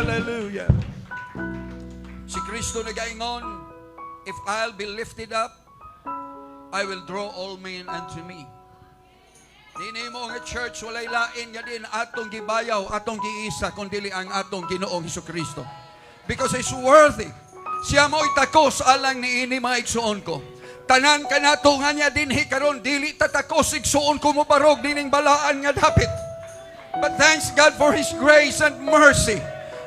Hallelujah. Si Kristo nagaingon, if I'll be lifted up, I will draw all men unto me. Dini mo nga church, walay lain nga din atong gibayaw, atong giisa, kundi ang atong Ginoong Hesukristo. Because He's worthy. Siya mo itakos alang ni ini mga igsuon ko. Tanan ka na to nga niya din hikaron, dili tatakos igsuon ko mo barog dining balaan nga dapit. But thanks God for His grace and mercy.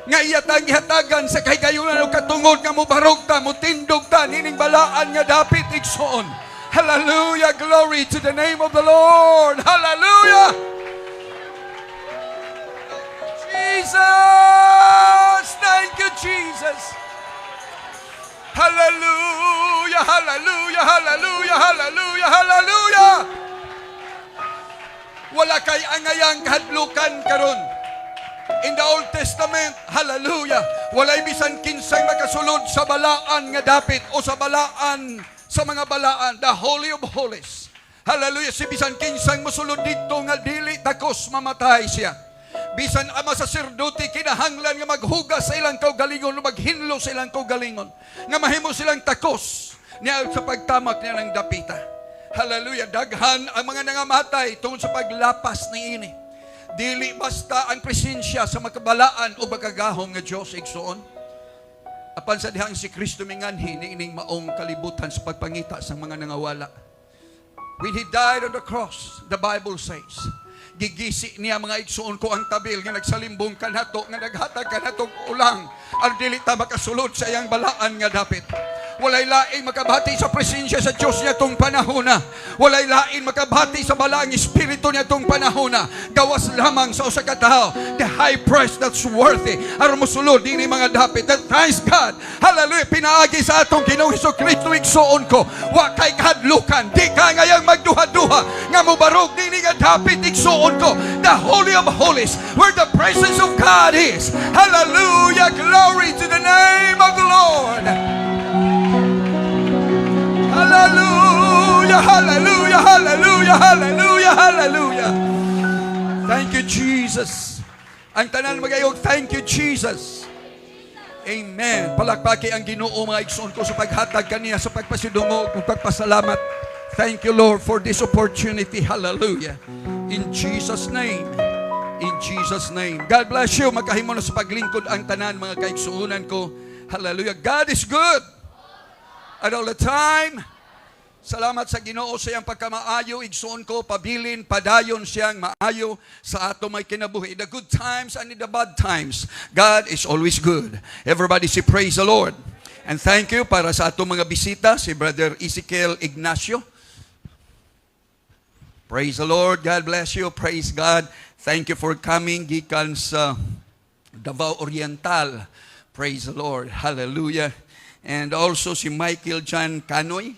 Nga iyatag-ihatagan sa kahigayunan o katungod nga mo barog ta, mo tindog ta, nining balaan nga dapit igsuon. Hallelujah, glory to the name of the Lord. Hallelujah. Jesus, thank you, Jesus. Hallelujah, hallelujah, hallelujah, hallelujah, hallelujah. Wala kay angayang kahadlukan karon. In the Old Testament, hallelujah, walay bisan kinsay makasulod sa balaan nga dapit o sa balaan sa mga balaan, the Holy of Holies. Hallelujah, si bisan kinsang mosulod dito nga dili takos mamatay siya. Bisan ama saserdote kinahanglan nga maghugas sa ilang kaugalingon o maghinlo sa ilang kaugalingon nga mahimo silang takos niya sa pagtamak niya ng dapita. Hallelujah, daghan ang mga nangamatay tungod sa paglapas ni ini. Dili basta ang presensya sa makabalaan o magagahom nga Diyos igsoon. Apan sa dihang si Kristo minganhi ni ining maong kalibutan sa pagpangita sa mga nangawala. When He died on the cross, the Bible says, gigisi niya mga igsuon ko ang tabil nga nagsalimbong kanato nga naghatag kanatong ulang ang dili ta makasulod sa iyang balaan nga dapit. Walay laing makabati sa presensya sa Diyos niya tong panahona. Walay laing makabati sa balaang espiritu niya tong panahona. Gawas lamang sa usa ka tawo, the high priest that's worthy aron mosulod dinhi mga dapit. That thanks God. Hallelujah, pinaagi sa atong Ginoong Hesukristo igsuon ko. Wa kay kahadlukan, di ka ngayang magduha-duha nga mobarog dinhi nga dapit igsuon ko. The Holy of Holies, where the presence of God is. Hallelujah, glory to the name of the Lord. Hallelujah, hallelujah, hallelujah, hallelujah, hallelujah. Thank you, Jesus. Ang tanan magayog, thank you, Jesus. Amen. Palakpaki ang Ginoo mga igsoon ko sa paghatag kaniya, sa pagpasidungog, ug pagpasalamat. Thank you, Lord, for this opportunity. Hallelujah. In Jesus' name. In Jesus' name. God bless you. Magkahimo na sa paglingkod ang tanan mga kaigsuunan ko. Hallelujah. God is good. At all the time, salamat sa Ginoo sa iyang pagkamaayo, igsoon ko, pabilin, padayon siyang maayo sa ato may kinabuhi. In the good times and in the bad times, God is always good. Everybody say praise the Lord. And thank you para sa ato mga bisita, si Brother Ezekiel Ignacio. Praise the Lord. God bless you. Praise God. Thank you for coming. Gikan sa Davao Oriental. Praise the Lord. Hallelujah. And also si Michael John Canoy.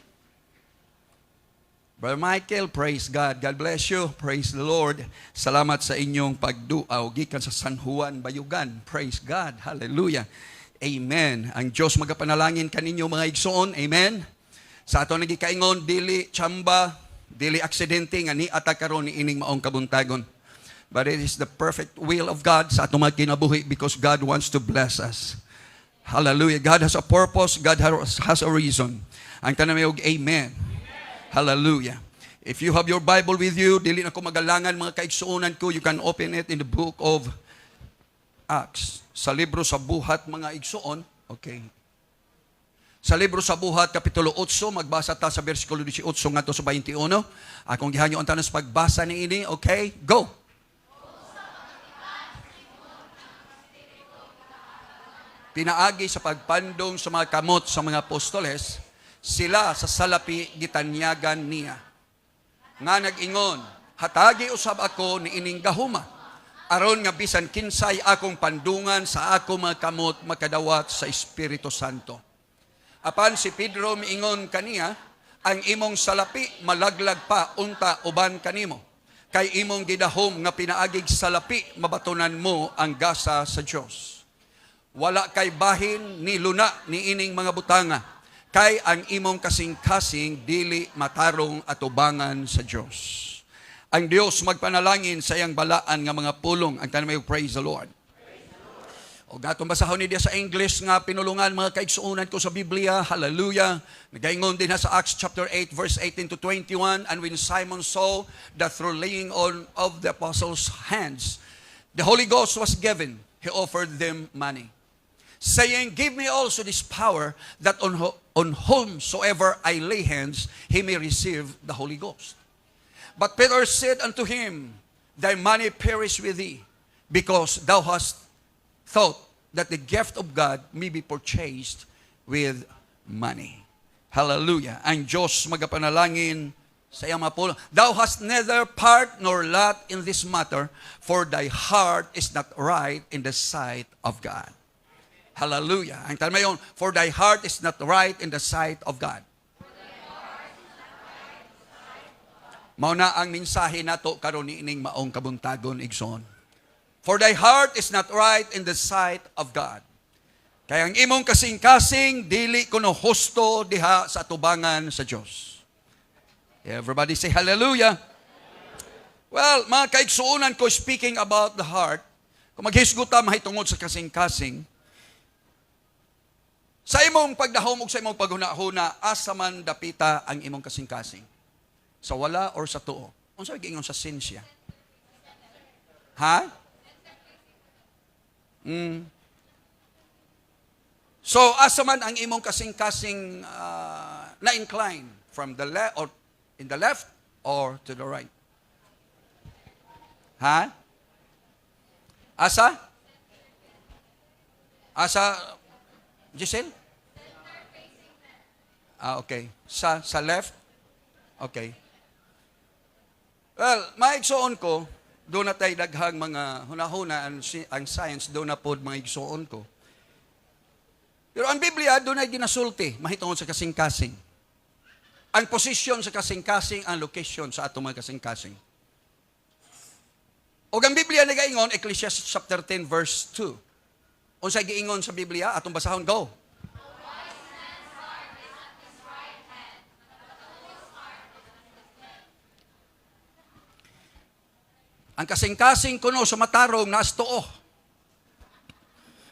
Brother Michael, praise God. God bless you. Praise the Lord. Salamat sa inyong pagduaw. Gikan sa San Juan, Bayugan. Praise God. Hallelujah. Amen. Ang Diyos magapanalangin kaninyo mga igsoon. Amen. Sa ato nagikaingon, dili tsamba, dili aksidente nga ni atakaron ni ining maong kabuntagon. But it is the perfect will of God sa ato mga kinabuhi because God wants to bless us. Hallelujah. God has a purpose. God has a reason. Ang tanamiyog, amen. Hallelujah. If you have your Bible with you, dili na ko magalangan mga kaigsuunan ko, you can open it in the book of Acts. Sa libro sa buhat mga igsuon, okay. Sa libro sa buhat, Kapitulo 8, magbasa ta sa versikulo 18 ngadto sa 21. Akong gihanyo ang tanan sa pagbasa ni ini, okay? Go! Pinaagi sa pagpandong sa mga kamot sa mga apostoles, sila sa salapi gitanyagan niya. Nga nag-ingon, hatagi usab ako ni ining gahuma, aron nga bisan kinsay akong pandungan sa ako mga kamot makadawat sa Espiritu Santo. Apan si Pedro miingon kaniya, ang imong salapi malaglag pa unta uban kanimo. Kay imong gidahom nga pinaagig salapi mabatunan mo ang gasa sa Dios. Wala kay bahin ni luna ni ining mga butanga, kay ang imong kasing-kasing dili matarong atubangan sa Dios. Ang Dios magpanalangin sa iyang balaan nga mga pulong. Ang tanong may praise the Lord. O gatong basahon ni dia sa English nga pinulungan mga kaigsuunan ko sa Biblia. Hallelujah. Nagaingon din sa Acts chapter 8 verse 18 to 21. And when Simon saw that through laying on of the apostles' hands, the Holy Ghost was given, he offered them money, saying, give me also this power, that on whomsoever I lay hands, he may receive the Holy Ghost. But Peter said unto him, thy money perish with thee, because thou hast thought that the gift of God may be purchased with money. Hallelujah. Ang Diyos magapanalangin sa iyang mapula. Thou hast neither part nor lot in this matter, for thy heart is not right in the sight of God. Hallelujah. Ang tanong yun, for thy heart is not right in the sight of God. Mauna ang mensahe nato karon niining maong kabuntagon igsoon. For thy heart is not right in the sight of God. Kaya ang imong kasing-kasing dili kuno husto diha sa atubangan sa Dios. Everybody say hallelujah. Well, mga kaigsuunan ko, speaking about the heart, kung maghisguta mahitungod sa kasing-kasing, sa imong pagdahom ug sa imong paghuna-huna, asa man dapita ang imong kasing-kasing? Sa wala or sa tuo? Unsa giingon sa sinsya? Ha? So, asa man ang imong kasing-kasing na-incline from the left or in the left or to the right? Ha? Asa? Asa? Giselle? Okay. Sa left? Okay. Well, maigsoon ko, doon na tayo daghang mga hunahuna ang science, doon na po mga igsoon ko. Pero ang Biblia, doon ay ginasulti, mahitungod sa kasing-kasing. Ang posisyon sa kasing-kasing, ang location sa atong mga kasing-kasing. O ang Biblia nagaingon, Ecclesiastes chapter 10 verse 2. Unsay giingon sa Biblia, atong basahon, go. Ang kasing-kasing kuno sa matarong nas tuo.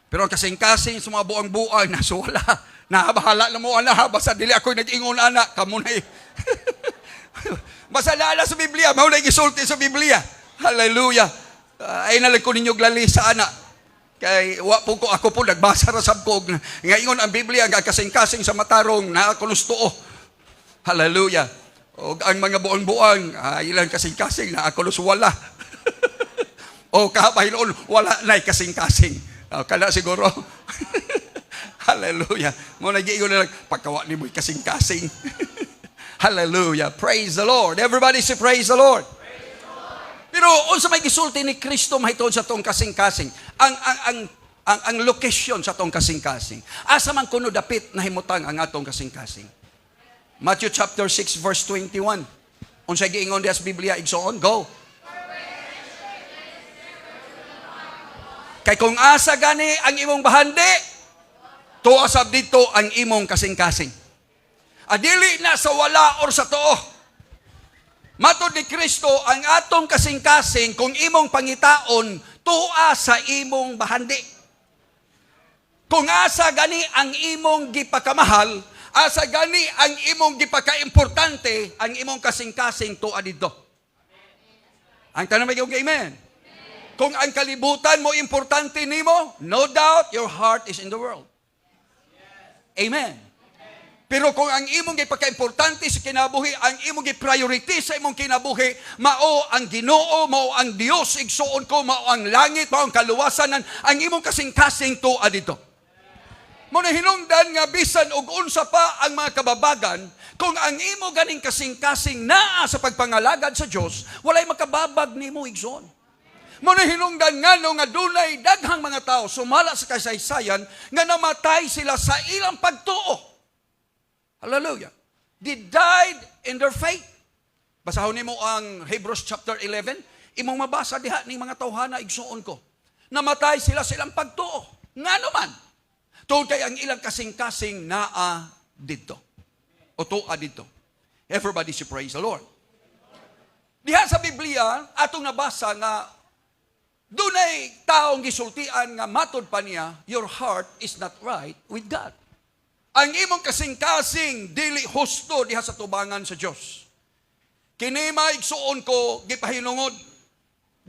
Pero ang kasing-kasing sa mga buang-buang nasa wala. Nabahala na mo ana, basta dili ako nag-ingon ana, kamo na basta naala sa Biblia, mao na gisulti sa Biblia. Hallelujah. Ay nalag ko ninyo glali sa ana. Kay wa po ko ako po nagbasa ra sab ko nga ingon ang Biblia ang kasing-kasing sa matarong naa kunos tuo. Hallelujah. O ang mga buang-buang ilang kasing-kasing naa kunos wala. O kabayloon, wala na'y kasing-kasing. Kada siguro. Hallelujah. Mo nag-iingon na lang, pagkawa ni mo'y kasing-kasing. Hallelujah. Praise the Lord. Everybody say praise the Lord. Praise the Lord. Pero unsa may gisulti ni Kristo mahitungod sa tong kasing-kasing? Ang location sa tong kasing-kasing. Asa man kuno dapit na himutang ang atong kasing-kasing. Matthew chapter 6 verse 21. Unsay giingon diha sa Biblia igsoon? Go. Kay kung asa gani ang imong bahandi, tuwa sab dito ang imong kasing-kasing. Adili na sa wala or sa tuo. Matod ni Kristo, ang atong kasing-kasing kung imong pangitaon, tuwa sa imong bahandi. Kung asa gani ang imong gipakamahal, asa gani ang imong gipakaimportante, ang imong kasing-kasing tuwa dito. Ang tanong may amen. Kung ang kalibutan mo importante nimo, no doubt your heart is in the world. Amen. Pero kung ang imong gipaka-importante sa kinabuhi, ang imong gi-priority sa imong kinabuhi, mao ang Ginoo, mao ang Dios, igsuon ko, mao ang langit, mao ang kaluwasanan, ang imong kasing-kasing tuwa dito. Mo na hinungdan nga bisan og unsa pa ang mga kababagan, kung ang imo ganing kasing-kasing naa sa pagpangalagad sa Dios, walay makababag nimo igsoon. Muna hinungdan nga no nga dunay daghang mga tao sumala sa kasaysayan nga namatay sila sa ilang pagtuo. Hallelujah. They died in their faith. Basahon nimo ang Hebrews chapter 11, imong mabasa diha ning mga tawhana igsuon ko. Namatay sila sa ilang pagtuo. Ngano man? Tungod kay ang ilang kasing-kasing naa didto. O tuwa didto. Everybody should praise the Lord. Diha sa Biblia atong nabasa nga Dunay taong gisultian nga matod pa niya, your heart is not right with God. Ang imong kasing-kasing dili husto diha sa tubangan sa Dios. Kini maigsuon ko gipahinungod,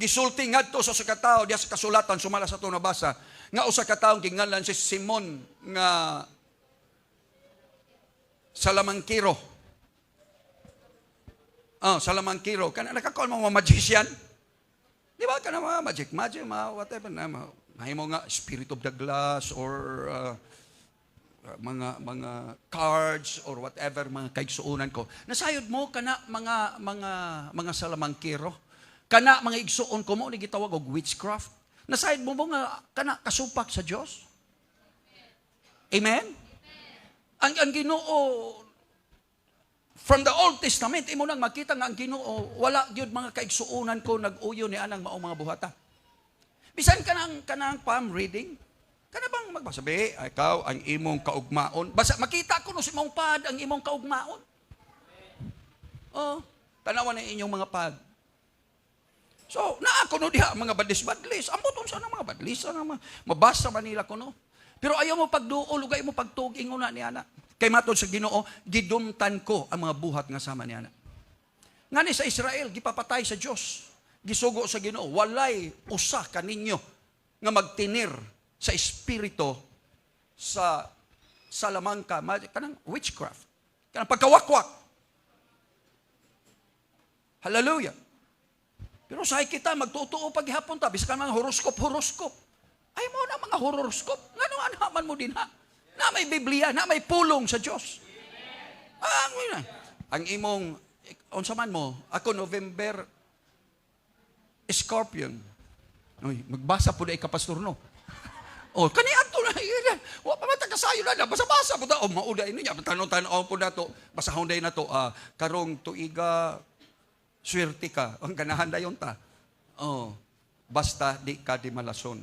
gisulti ngadto sa sakatawo diha sa kasulatan sumala sa tuno nabasa nga usa ka tawo ginganlan si Simon nga salamangkiro. Salamangkiro. Kana nakakon mga magician. Di ba ka na mga magic, mga whatever na, mahimo nga spirit of the glass or mga cards or whatever, mga kaigsuunan ko. Nasayod mo, kana mga salamangkiro, kana mga igsuon ko mo, gitawag og witchcraft. Nasayod mo nga, kana kasupak sa Diyos? Amen? Ang Ginoo, from the Old Testament, imo nang makita nga ang Ginoo, wala gyud mga kaigsuunan ko nag-uyo ni anang maong mga buhata. Bisan kanang palm reading, kana bang magbasabi, ikaw ang imong kaugmaon. Basta makita ko no si imong pad ang imong kaugmaon. Tanawan na inyong mga pad. So, naa ko no diha mga badlis-badlis. Amot sa mga badlis, mabasa man nila ko no. Pero ayaw mo pagduol, ugay mo pagtuging una ni ana. Kay matod sa Ginoo, gidumtan ko ang mga buhat nga sama niya. Ngani sa Israel, gipapatay sa Dios. Gisugo sa Ginoo, walay usa kaninyo nga magtinir sa espiritu sa salamangka, kanang witchcraft, kanang pagkawakwak. Hallelujah. Pero sahay kita magtutuo paghihapon ta bisan mga horoscope. Ay mo na mga horoscope. Ngano anaman mo din ha? Na may Biblia, na may pulong sa Diyos. Ang imong, unsa man mo, ako November, Scorpion. Magbasa po na ikapastor, no? Kani ato na, wa pa matakasayo na, basa-basa po na, mauday niya, tanong-tanong po na to, basahon day na to, karong tuiga, swerte ka, ang ganahan na yun ta. Basta di ka di malason.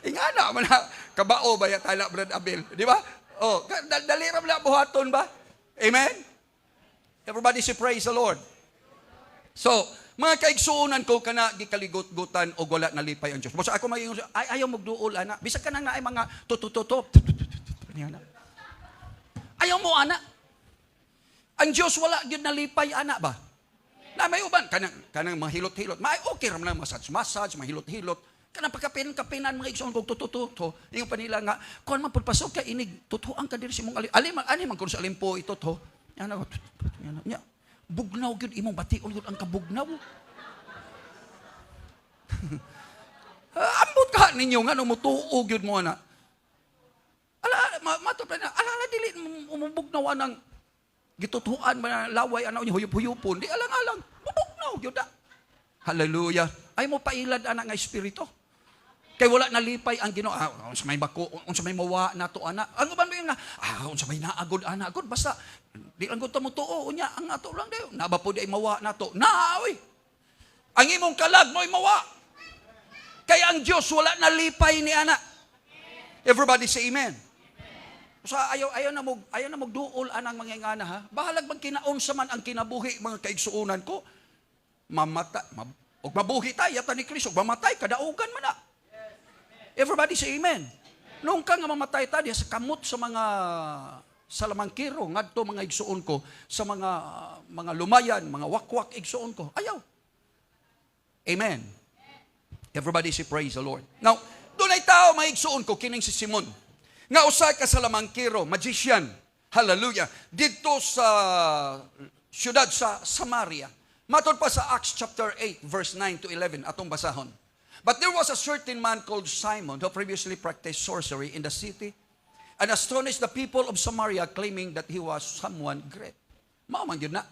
Ingana man na kabao ba ya tala Brad Abel, di ba? Dali ra na buhaton ba? Amen. Everybody say praise the Lord. So, mga kaigsuonan ko kana gikaligot-gutan og wala nalipay ang Dios. Basta ako ayaw magduol ana. Bisag ka nang naay mga tutututop. Ayaw mo ana. Ang Dios wala gyud nalipay ana ba? Na may uban kanang mahilot-hilot. May okay ra man massage, mahilot-hilot. Kanang pagkapin-kapinan mga igsoon kong tutututo. Yung panila nga, kung man pagpasok ka, inig, tutuan ka din si mong ali man kung sa alimpo ito to. Yan ako, bugnaw yun, imong bation yun ang kabugnaw. Ambot ka ninyo nga, nung mutuog yun mo na. Matapos na, dili, umubugnaw ng gitutuan, laway, huyup-huyupon. Di alang-alang, bubugnaw yun na. Hallelujah. Ay mo pailad anak nga espiritu. Kay wala nalipay ang Ginoo. Unsa may bako, unsa may mawa nato ana. Ang uban mo yung nga, unsa may naagod ana agod basta di lang gud ta mo tuo unya ang ato lang dayo. Naba po di mawa nato. Oy. Ang imong kalag mo'y mawa. Kay ang Dios wala nalipay ni ana. Everybody say amen. So ayaw na magduol anang mga ingana ha. Bahalag bang kinaunsa man ang kinabuhi mga kaigsuonan ko. Og mabuhi tayo yata ni Kristo, mamatay kadaugan man na. Everybody say amen. Nung ka nga mamatay tayo sa kamot sa mga salamangkiro, ngadto mga igsuon ko, sa mga lumayan, mga wakwak igsuon ko. Ayaw. Amen. Everybody say praise the Lord. Now, doon ay tao mga igsuon ko, kining si Simon. Nga usa ka salamangkiro, magician. Hallelujah. Dito sa siyudad sa Samaria. Matod pa sa Acts chapter 8, verse 9 to 11, atong basahon. But there was a certain man called Simon who previously practiced sorcery in the city and astonished the people of Samaria, claiming that he was someone great. Maaman yun na.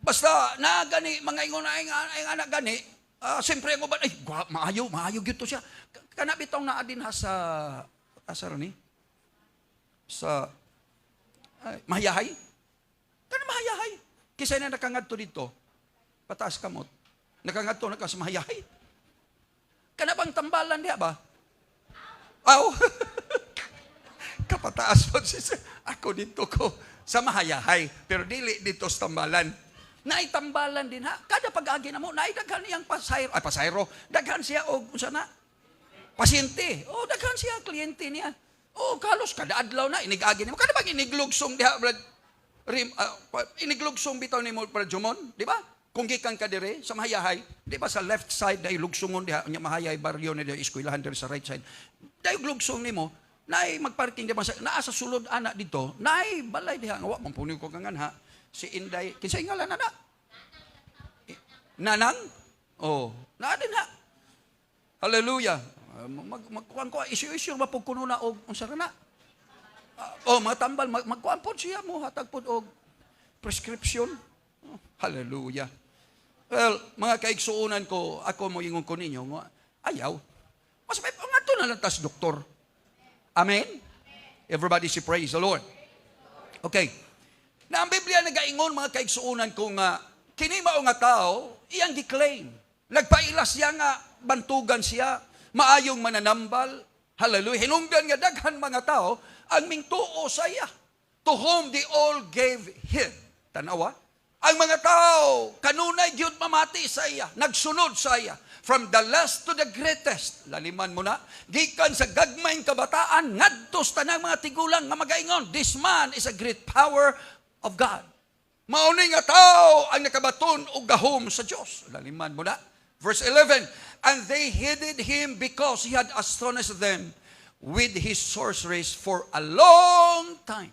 Basta na gani, mga ingon na gani, siyempre ang uban, maayo gito siya. Kanabitaw na adin ha sa mahayahay. Mahayahay. Kisay na nakangadto dito, pataas kamot. Nakangadto na ka sa mahayahay. Kanabang tambalan diya ba? Kapataas po siya. Ako dito ko sa mahayahay. Pero dili dito sa tambalan. Naitambalan din ha. Kada pag-agi na mo, naidaghan niyang pasayro. Daghan siya o kung sana, pasyente. O daghan siya, kliyente niya. O kalos, kada adlaw na, inigagi niya mo. Kada pag iniglugsong diha, Brad, iniglugsong bitaw ni mo, Brad Jumon, di ba? Kung gikan ka dire, sa mahayahay, di ba sa left side, dahil lugsongon diha, niya mahayahay baryo na diha, eskwelahan dire sa right side. Dahil lugsong ni mo, naay magparking diba, naa sa sulod anak dito, naay balay diha, nga, mampunin ko kangan ha, si Inday, kinsay ngalan na? Nanang? Oh, naa din ha. Hallelujah. Magkuhan ko, issue ba po kuno na og unsara na? Mga tambal, magkuhan po siya mo, hatag po og prescription. Oh, hallelujah. Well, mga kaigsuunan ko, ako mo ingon ko ninyo, ayaw. Mas may pangato na lang tas doktor. Amen? Everybody say praise the Lord. Okay. Na ang Biblia nagaingon mga kaigsuunan ko nga, kini mao nga tao, iyang declaim. Nagpailas siya nga, bantugan siya, maayong mananambal. Hallelujah. Hinungdan nga daghan mga tao, ang mingtuo saya, to whom they all gave him. Tanawa? Ang mga tao, kanunay gyud mamati sa iya, nagsunod sa iya. From the last to the greatest. Laliman mo na, gikan sa gagmayng kabataan, ngadto sa tanang mga tigulang nga magaingon, this man is a great power of God. Mauni nga tao ang nakabaton og gahom sa Dios. Laliman mo na. Verse 11, and they heeded him because he had astonished them with his sorceries for a long time.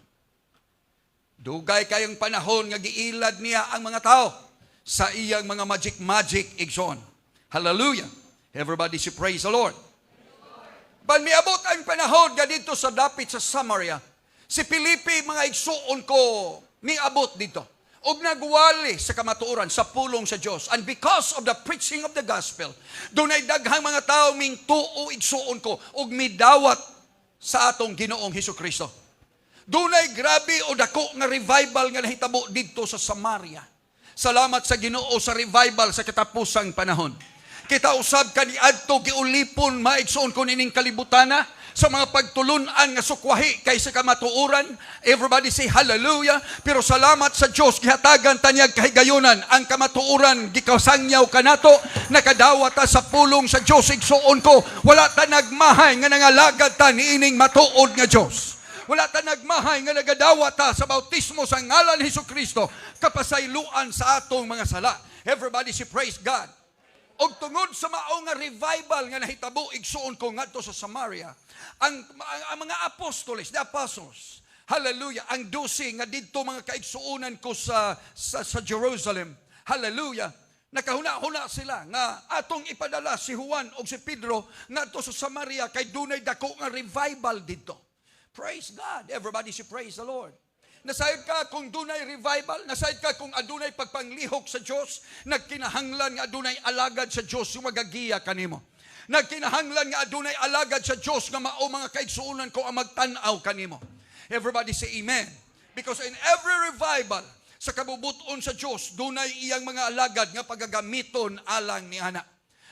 Dugay kayong panahon nga giilad niya ang mga tao sa iyang mga magic igsoon. Hallelujah. Everybody should praise the Lord. Ban miabot ang panahon nga dito sa dapit sa Samaria. Si Filipe, mga igsuon ko, miabot dito. Og nagwali sa kamatuoran, sa pulong sa Diyos. And because of the preaching of the gospel, doon ay daghang mga tao ming tuo igsuon ko, og midawat sa atong Ginoong Hesukristo. Doon ay grabe o dako nga revival nga nahitabo dito sa Samaria. Salamat sa Ginoo sa revival sa katapusang panahon. Kita usab kaniadto giulipon maigsoon ko nining kalibutana sa mga pagtulunan nga sukwahi kaysa kamatuoran. Everybody say hallelujah. Pero salamat sa Dios gihatagan tanyag kahigayunan ang kamatuoran gikasangyaw kanato nakadawat sa pulong sa Dios igsuon ko wala ta nagmahay nga nangalagad ta niining matuod nga Dios. Wala ta nagmahay nga nagadawat ta sa bautismo sa ngalan ni Hesukristo kapasayloan sa atong mga sala. Everybody say praise God. Og tungod sa mao nga revival nga nahitabo igsuon ko ngadto sa Samaria, ang mga apostoles, the apostles, hallelujah, ang 12 nga didto mga kaigsuonan ko sa Jerusalem, hallelujah, nakahuna-huna sila nga atong ipadala si Juan o si Pedro ngadto sa Samaria kay dunay dako nga revival didto. Praise God. Everybody should praise the Lord. Nasayod ka kung dunay revival, nasayod ka kung adunay pagpanglihok sa Diyos, nagkinahanglan nga adunay alagad sa Diyos yung magagiya kanimo. Nagkinahanglan nga adunay alagad sa Diyos nga mao mga kaigsuonan ko ang magtanaw kanimo. Everybody say amen. Because in every revival, sa kabubuton sa Diyos, dunay iyang mga alagad nga pagagamiton alang ni ana.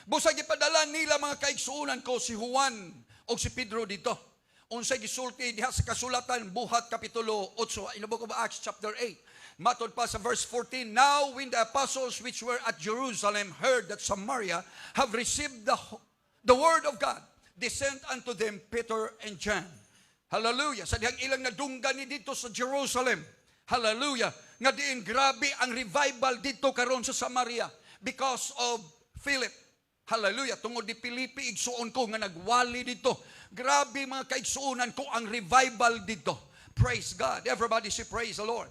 Busag ipadala nila mga kaigsuonan ko si Juan o si Pedro dito. Unsay gisulti diha sa kasulatan Buhat kapitulo 8 in the book of Acts chapter 8. Matod pa sa verse 14, now when the apostles which were at Jerusalem heard that Samaria have received the word of God, they sent unto them Peter and John. Hallelujah. Sa dihang ilang nadunggan ni dito sa Jerusalem. Hallelujah. Nga diin grabe ang revival dito karon sa Samaria because of Philip. Hallelujah. Tungod di Filipe igsuon ko nga nagwali dito. Grabe mga kaigsuonan ko ang revival dito. Praise God. Everybody say praise the Lord.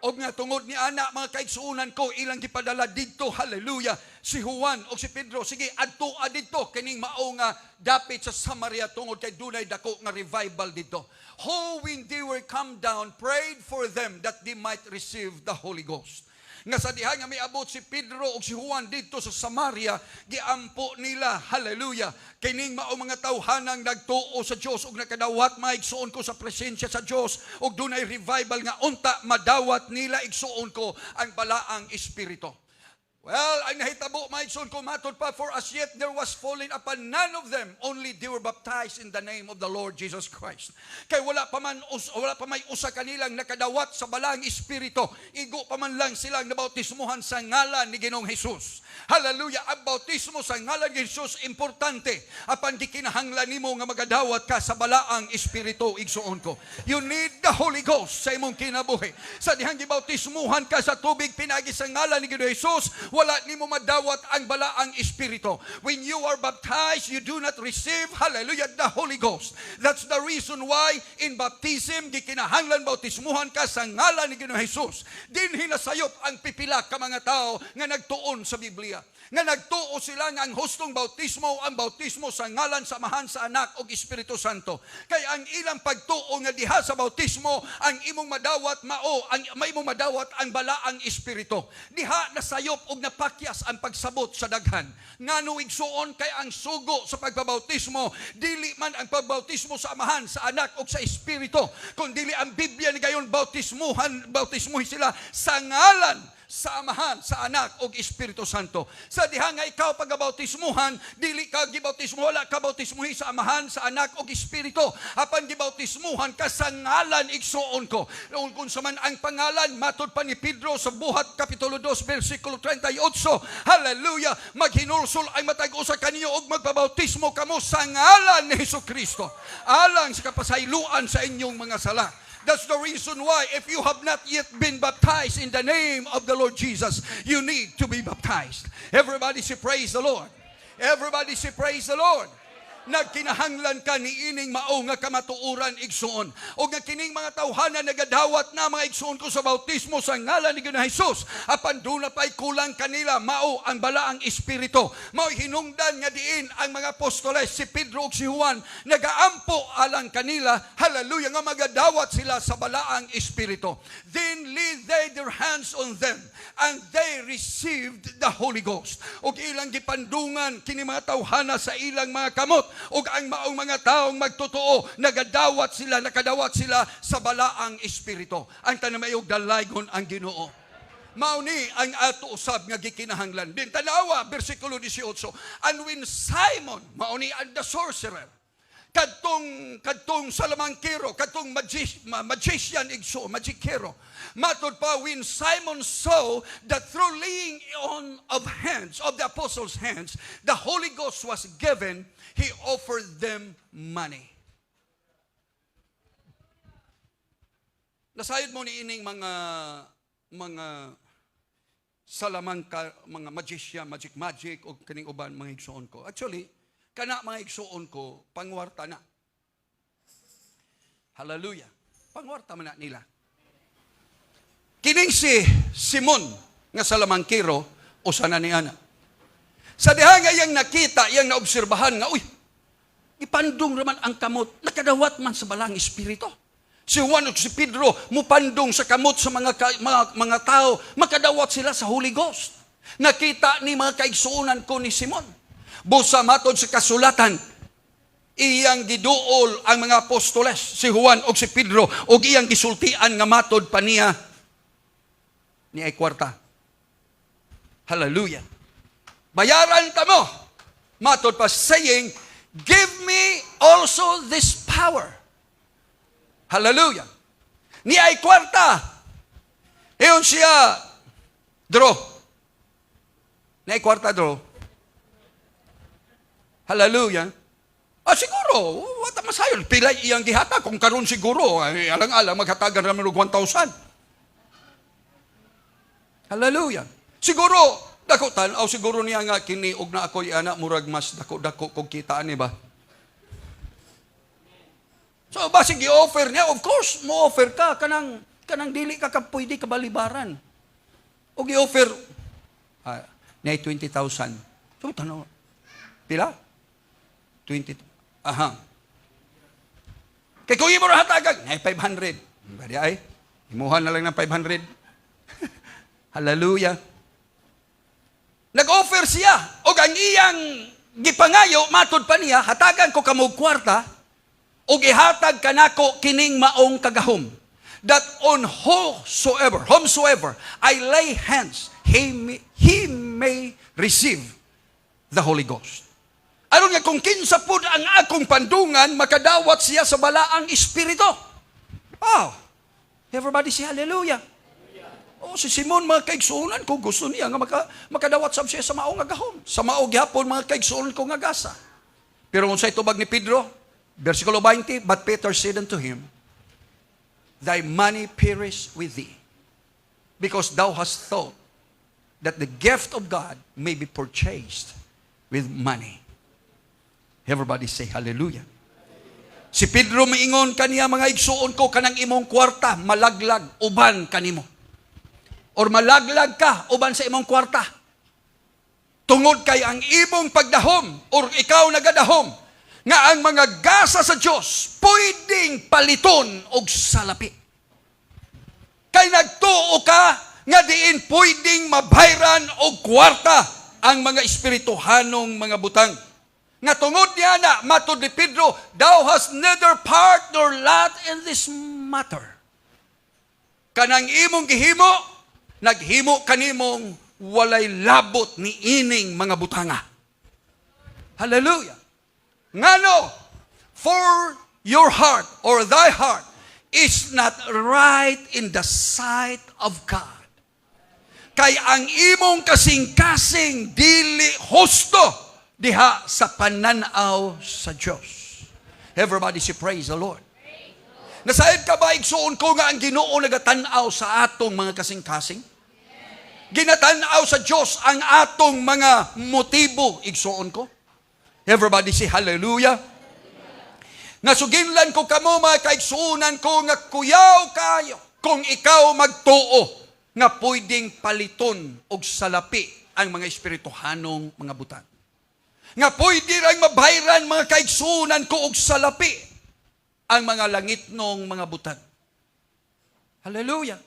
Og nga tungod ni ana mga kaigsuonan ko ilang gipadala dito. Hallelujah. Si Juan o si Pedro. Sige, adto dito kining mao nga dapit sa Samaria tungod kay dunay dako nga revival dito. Who when they were come down prayed for them that they might receive the Holy Ghost. Nga sa diha nga miabot si Pedro o si Juan dito sa Samaria, giampo nila, hallelujah, kining mao mga tawhanang nagtuo sa Dios ug nakadawat maigsuon ko sa presensya sa Dios ug dunay revival nga unta madawat nila igsuon ko ang balaang espiritu. Well, ang nahitabo, maigsoon ko, matod pa, for as yet there was fallen upon none of them, only they were baptized in the name of the Lord Jesus Christ. Kay wala pa may usa kanilang nakadawat sa balang espiritu, igo pa man lang silang nabautismuhan sa ngalan ni Ginoong Hesus. Hallelujah! Ang bautismo sa ngalan ni Hesus, importante. Apan di kinahanglan nimo nga magadawat ka sa balaang espiritu, igsuon ko. You need the Holy Ghost sa imong kinabuhi. Sa dihang gibautismuhan ka sa tubig pinagi sa ngalan ni Ginoong Hesus, wala nimo madawat ang balaang espiritu. When you are baptized, you do not receive, hallelujah, the Holy Ghost. That's the reason why in baptism, gikinahanglan bautismuhan ka sa ngalan ni Ginoong Hesus. Dinhi nasayop ang pipila ka mga tao nga nagtuon sa Biblia. Nga nagtuo sila nga ang hustong ang bautismo sa ngalan sa Amahan, sa Anak ug Espiritu Santo. Kay ang ilang pagtuo nga diha sa bautismo, ang imong madawat imong madawat ang balaang espiritu. Diha nasayop ug napakyas ang pagsabot sa daghan. Ngano igsuon kay ang sugo sa pagbabautismo, dili man ang pagbautismo sa Amahan, sa Anak ug sa Espiritu, kundi ang Biblia ni gayon bautismuhin sila sa ngalan sa Amahan, sa Anak ug Espiritu Santo. Sa diha nga ikaw pagabautismuhan, dili ka gibautismo, wala ka bautismuhi sa Amahan, sa Anak ug Espiritu. Apan gibautismuhan ka sa ngalan, igsuon ko. Kung sa man ang pangalan, matod pa ni Pedro sa Buhat Kapitulo 2 versikulo 38. Hallelujah! Maghinulsol ay matag-usa kaniyo ug magpabautismo kamo sa ngalan ni Hesukristo, alang sa kapasayloan sa inyong mga sala. That's the reason why if you have not yet been baptized in the name of the Lord Jesus, you need to be baptized. Everybody say praise the Lord. Everybody say praise the Lord. Nagkinahanglan ka ni ining mao nga kamatuoran, igsuon. O nga kining mga tawhana nagadawat na mga igsuon ko sa bautismo sa ngalan ni Ginoong Hesus. Apan doon na pa'y kulang kanila, mao ang balaang espiritu. Mao hinungdan nga diin ang mga apostoles, si Pedro ug si Juan, nagaampo alang kanila, hallelujah, nga magadawat sila sa balaang espiritu. Then laid they their hands on them, and they received the Holy Ghost. O ilang gipandungan kini mga tawhana sa ilang mga kamot, ug ang maong mga taong magtotoo, nakadawat sila sa balaang espiritu. Ang tanamayog dalaygon ang Ginoo. Mauni ang ato usab nga gikinahanglan. Din tanawa bersikulo 18. And when Simon, mauni ang the sorcerer, kadtong salamangkero, kadtong magician igso, magikero, matod pa, when Simon saw that through laying on of hands, of the apostles' hands, the Holy Ghost was given, he offered them money. Nasayod mo ni ining mga salamangka, mga magician, magic, o kaning uban, mga igsoon ko. Actually, kana mga igsuon ko, pangwarta na. Hallelujah. Pangwarta man na nila. Kining si Simon nga salamangkero o sana ni ana. Sa diha nga yang nakita, yang naobserbahan nga, uy, ipandong raman ang kamot, nakadawat man sa balang espiritu. Si Juan o si Pedro, mupandong sa kamot sa mga tao, makadawat sila sa Holy Ghost. Nakita ni mga kaigsuunan ko ni Simon. Busa matod sa kasulatan, iyang giduol ang mga apostoles, si Juan o si Pedro, o iyang gisultian nga matod pa niya ni ay kwarta. Hallelujah. Bayaran ta mo. Matod pa saying, give me also this power. Hallelujah. Ni ay kwarta. Iyon siya, draw. Ni ay kwarta, draw. Hallelujah. Siguro, wata masayon. Pilay iyang gihata. Kung karon siguro, alang-alang, maghatagan naman ng 1,000. Hallelujah. Siguro, dakotan, o siguro niya nga kiniog na ako anak murag mas dako-dako kung kitaan ba? So, basig i-offer niya, of course, mo-offer ka, kanang dili ka pwede kabalibaran. O i-offer, niya 20,000. So, tanong, pila? 20. Aha. Kaya kung imo ra hatagag, ay 500. Bari ay, imuhan na lang ng 500. Hallelujah. Nag-offer siya. O ang iyang gipangayo, matod pa niya, hatagan ko kamog kwarta, o gihatag kanako kining maong kagahom. That on whomsoever I lay hands, he may receive the Holy Ghost. Aron nga kung kinsa pud ang akong pandungan, makadawat siya sa balaang espiritu. Oh, everybody say hallelujah. Oh, si Simon, mga kaigsuunan ko, gusto niya nga makadawat sab siya sa maong agahon. Sa maong gihapon, mga kaigsuunan ko nga gasa. Pero kung sa itubag ni Pedro, versikulo 20, but Peter said unto him, thy money perish with thee, because thou hast thought that the gift of God may be purchased with money. Everybody say hallelujah. Si Pedro maingon kaniya, mga igsuon ko, kanang imong kwarta malaglag uban kanimo. Or malaglag ka uban sa imong kwarta. Tungod kay ang imong pagdahom or ikaw nagadahom nga ang mga gasa sa Dios pwedeng paliton og salapi. Kay nagtuo ka nga diin pwedeng mabayran og kwarta ang mga espirituhanong mga butang. Nga tungod niya na, matod ni Pedro, thou hast neither part nor lot in this matter. Kanang imong gihimo, naghimo kanimong walay labot ni ining mga butanga. Hallelujah. Ngano, for your heart or thy heart is not right in the sight of God. Kay ang imong kasing-kasing dili husto diha sa pananaw sa Diyos. Everybody say praise the Lord. Nasaid ka ba, igsuon ko nga ang Ginoo nagatanaw sa atong mga kasing-kasing? Ginatanaw sa Diyos ang atong mga motibo, igsuon ko. Everybody say hallelujah. Nasuginlan ko kamo, mga kaigsuunan ko, nga kuyaw kayo kung ikaw magtuo nga pwedeng paliton og salapi ang mga espirituhanong mga butang. Nga pwede rin mabayran, mga kaigsunan ko og salapi ang mga langitnong mga butang. Hallelujah.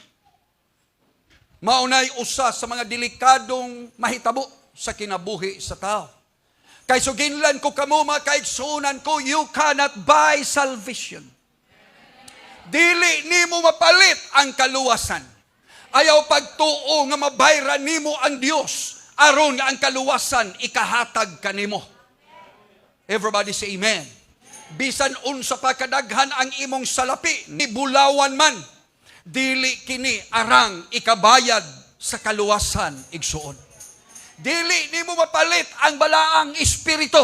Maunay usa sa mga delikadong mahitabo sa kinabuhi sa tao. Kay suginlan ko kamo, mga kaigsunan ko, you cannot buy salvation. Dili nimo mapalit ang kaluwasan. Ayaw pagtuo nga mabayran nimo ang Dios aron nga ang kaluwasan ikahatag kanimo. Everybody say amen. Bisan unsa pa kadaghan ang imong salapi, ni bulawan man, dili kini arang ikabayad sa kaluwasan igsuon. Dili nimo mapalit ang balaang espiritu.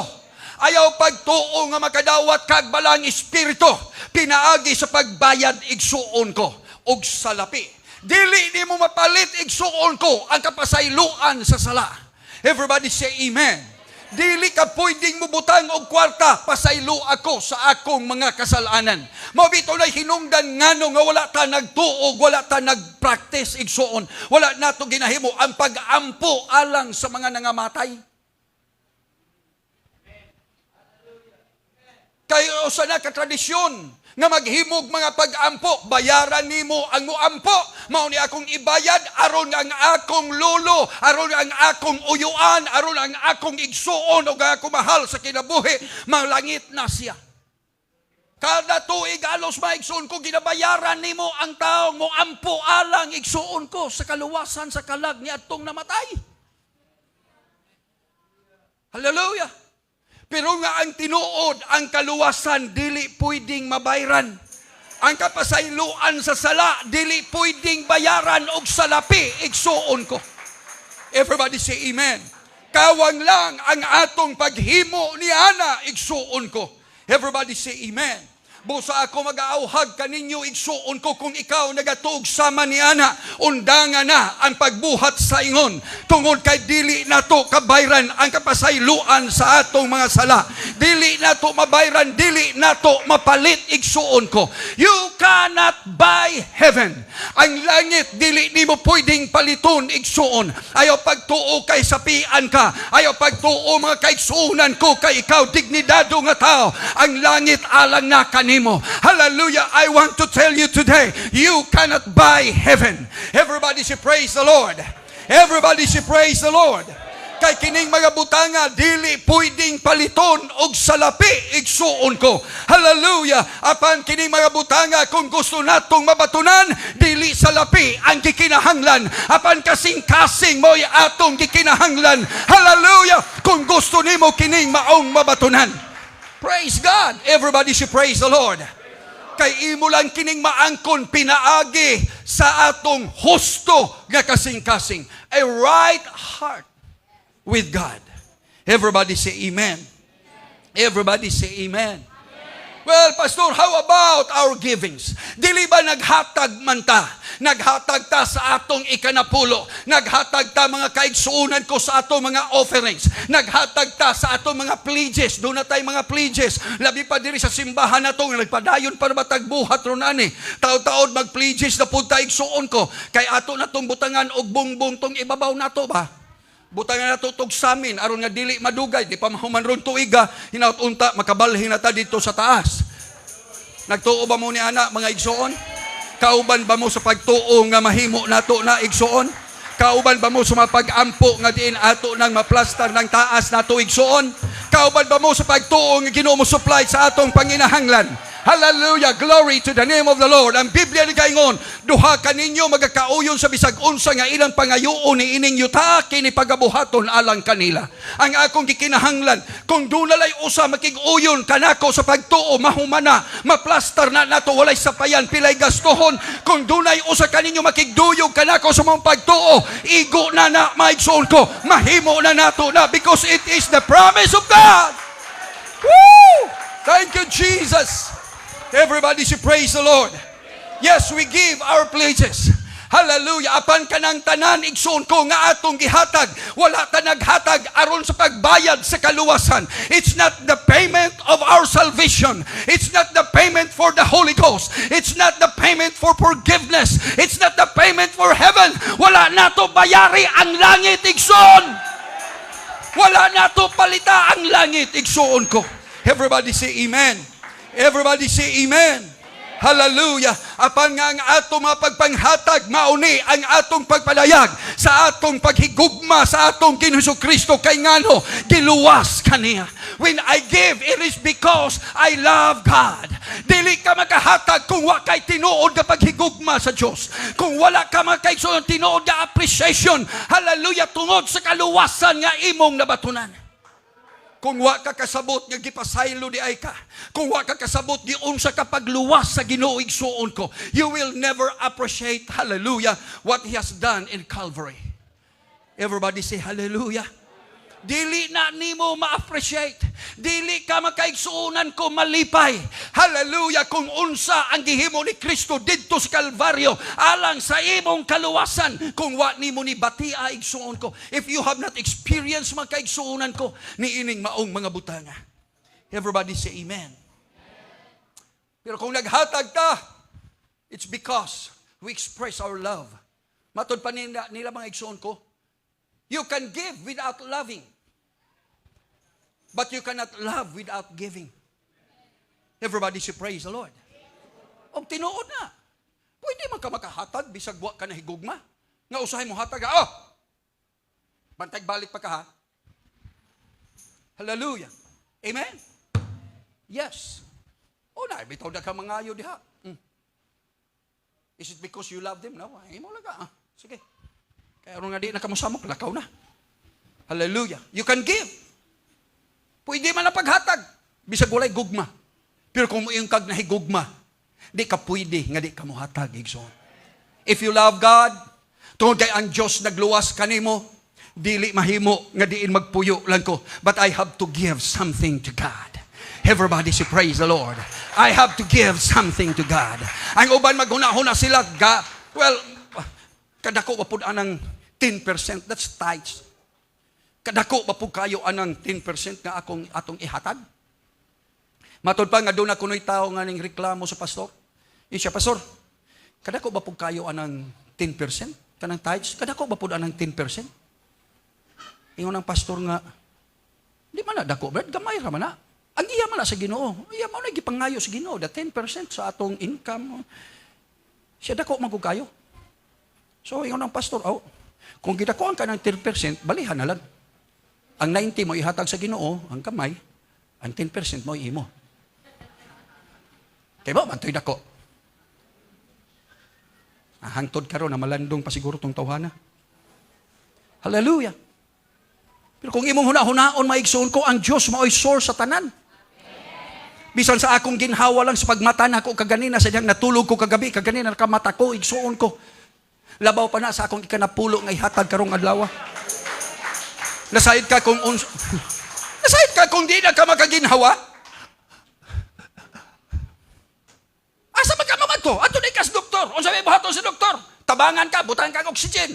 Ayaw pagtuo nga makadawat kag balaang espiritu, pinaagi sa pagbayad igsuon ko og salapi. Dili nimo mapalit igsuon ko ang kapasayloan sa sala. Everybody say amen. Dili ka pwedeng mubutang og kwarta, pasaylo ako sa akong mga kasalanan. Mabito na hinungdan ngano nga wala ta nagtuog, wala ta nagpractice igsuon. Wala nato ginahimo ang pag-ampo alang sa mga nangamatay. Kayo sa nakatradisyon nga maghimog mga pag-ampo, bayaran nimo ang muampo. Mao ni akong ibayad aron ang akong lolo, aron ang akong uyuan, aron ang akong igsuon o akong mahal sa kinabuhi, malangit na siya. Kada tuig alos maigsuon ko, ginabayaran nimo ang taong muampo alang igsuon ko sa kaluwasan sa kalag ni atong namatay. Hallelujah. Pero nga ang tinuod, ang kaluwasan, dili pwedeng mabayran. Ang kapasayloan sa sala, dili pwedeng bayaran og salapi, igsuon ko. Everybody say amen. Kawang lang ang atong paghimo ni Ana, igsuon ko. Everybody say amen. Busa ako mag-aauhag kaninyo, igsuon ko kung ikaw nagatuog sama ni Ana, undangan na ang pagbuhat sa ingon. Tungod kay dili nato kabayran ang kapasayloan sa atong mga sala. Dili nato mabayran, dili nato mapalit, igsuon ko. You cannot buy heaven. Ang langit, dili nimo pwedeng paliton, igsuon. Ayaw pagtuo kay sapian ka. Ayaw pagtuo mga kaigsuunan ko kay ikaw, dignidado nga tao. Ang langit alang na kanimo. Hallelujah. I want to tell you today, you cannot buy heaven. Everybody should praise the Lord. Everybody should praise the Lord. Kay kining mga butanga dili pwedeng paliton og salapi igsuon ko. Hallelujah. Apan kining mga butanga kung gusto natong mabatunan, dili salapi ang gikinahanglan. Apan kasing-kasing mo'y atong gikinahanglan. Hallelujah. Kung gusto nimo kining maong mabatunan. Praise God. Everybody should praise the Lord. Kay imo lang kining maangkon pinaagi sa atong husto nga kasing-kasing. A right heart with God. Everybody say amen. Everybody say amen. Well, Pastor, how about our givings? Dili ba naghatag man ta? Naghatag ta sa atong ikanapulo. Naghatag ta mga kaigsuunan ko sa atong mga offerings. Naghatag ta sa atong mga pledges. Doon na tayo mga pledges. Labi pa diri sa simbahan na itong nagpadayon para matagbuhat ron ani. Taon-taon mag-pledges na punta igsuon ko. Kay ato na itong butangan og bungbong tong ibabaw na to ba? Butangan na tutog sa amin, aron nga dili madugay, di pa mahuman ron tuiga, hinaut-unta, makabalhin na ta dito sa taas. Nagtuo ba mo ni ana, mga igsoon? Kauban ba mo sa pagtuo nga mahimo nato na igsoon? Kauban ba mo sa mapag-ampo nga diin ato nang maplastar ng taas nato igsoon? Kauban ba mo sa pagtuo nga Ginoo mo supply sa atong panginahanglan? Hallelujah, glory to the name of the Lord. Ang Biblia ni kaingon, duha kaninyo magakauyon sa bisag unsa nga ilang pangayuon ni ining yuta kini pagabuhaton alang kanila. Ang akong gikinahanglan, kung dunalay usa makig-uyon kanako sa pagtuo, mahumana, maplastar na nato walay sapayan pilay gastohon. Kung dunay usa kaninyo makigduyog kanako sa mong pagtuo, igo na na maigsoon ko, mahimo na nato na, because it is the promise of God. Woo! Thank you, Jesus. Everybody should praise the Lord. Yes, we give our pledges. Hallelujah. Apan kanang tanan igsoon ko nga atong gihatag, wala ta naghatag aron sa pagbayad sa kaluwasan. It's not the payment of our salvation. It's not the payment for the Holy Ghost. It's not the payment for forgiveness. It's not the payment for heaven. Wala nato bayari ang langit igsoon. Wala nato palita ang langit igsoon ko. Everybody say amen. Everybody say amen. Hallelujah. Apan nga ang atong mga pagpanghatag, mauni ang atong pagpalayag sa atong paghigugma sa atong Ginoong Kristo kay ngano giluwas kaniya. When I give, it is because I love God. Dili ka makahatag kung wa kay tinuod ka paghigugma sa Dios. Kung wala ka makaigsoon tinuod ka appreciation. Hallelujah, tungod sa kaluwasan nga imong nabatunan. Kung wa ka kasabot nga gipasaylo di ay ka, kung wa ka kasabot di unsa ka pagluwas sa Ginoo igsuon ko, you will never appreciate, hallelujah, what He has done in Calvary. Everybody say hallelujah. Dili na nimo ma-appreciate. Dili ka makaigsuunan ko malipay. Hallelujah, kung unsa ang gihimo ni Kristo didto sa Kalbaryo alang sa imong kaluwasan, kung wa nimo ni batia igsuon ko. If you have not experienced makaigsuunan ko ni ining maong mga butanga. Everybody say amen. Pero kung naghatag ta, it's because we express our love. Matod pa nila mga igsuon ko, you can give without loving. But you cannot love without giving. Everybody should praise the Lord. O tinuod na. Pwede man ka makahatag, bisag wa ka na higugma. Nga usahay mo hatag, bantag balik pa ka ha. Hallelujah. Amen? Yes. O na, bitaw na ka mangayo diha. Is it because you love them? No, ay mo lang ka. Sige. Kaya nga di na kamusamok, lakaw na. Hallelujah. You can give. Pwede man na paghatag. Bisag walay gugma. Pero kung yung kag nahigugma, di ka pwede nga di ka muhatag. If you love God, tungod kay ang Diyos nagluwas kanimo, dili mahimo nga diin magpuyo lang ko. But I have to give something to God. Everybody should praise the Lord. I have to give something to God. Ang uban maghuna-huna sila, kadako mapud anang 10%, that's tithes. Kadako mapud kayo anang 10% nga atong ihatag. Matod pa nga doon na kuno'y tao nga ning reklamo sa pastor. Siya, pastor, kadako mapud kayo anang 10%? Kanang tithes, kadako mapud anang 10%? Ingon ang pastor nga, di man na dako, Brad, gamay ra man na. Ang iya man na sa Ginoo. Iya man na gipangayo sa Ginoo, the 10% sa atong income. Siya dako magug kayo. So, ingon ang pastor, kung gidakuan ka ng 10%, balihan na lang. Ang 90 mo ihatag sa Ginoo, ang kamay, ang 10% mo imo. Kaya ba, mantoy dako. Hangtod karon na malandong pa siguro tong tawhana. Hallelujah. Pero kung imong huna-hunaon, maigsoon ko, ang Diyos mao'y source sa tanan. Bisan sa akong ginhawa lang sa pagmata na ako kaganina, sa diyang natulog ko kagabi, kaganina nakamata ko, igsoon ko. Labaw pa na sa akong ikanapulo nga ihatag karong adlaw. Nasayid ka kung nasayid ka kung di na ka makaginhawa. Asa magkamamad ko? Ato na ikas doktor. Unsa may buhaton sa doktor? Tabangan ka, butang ka oxygen.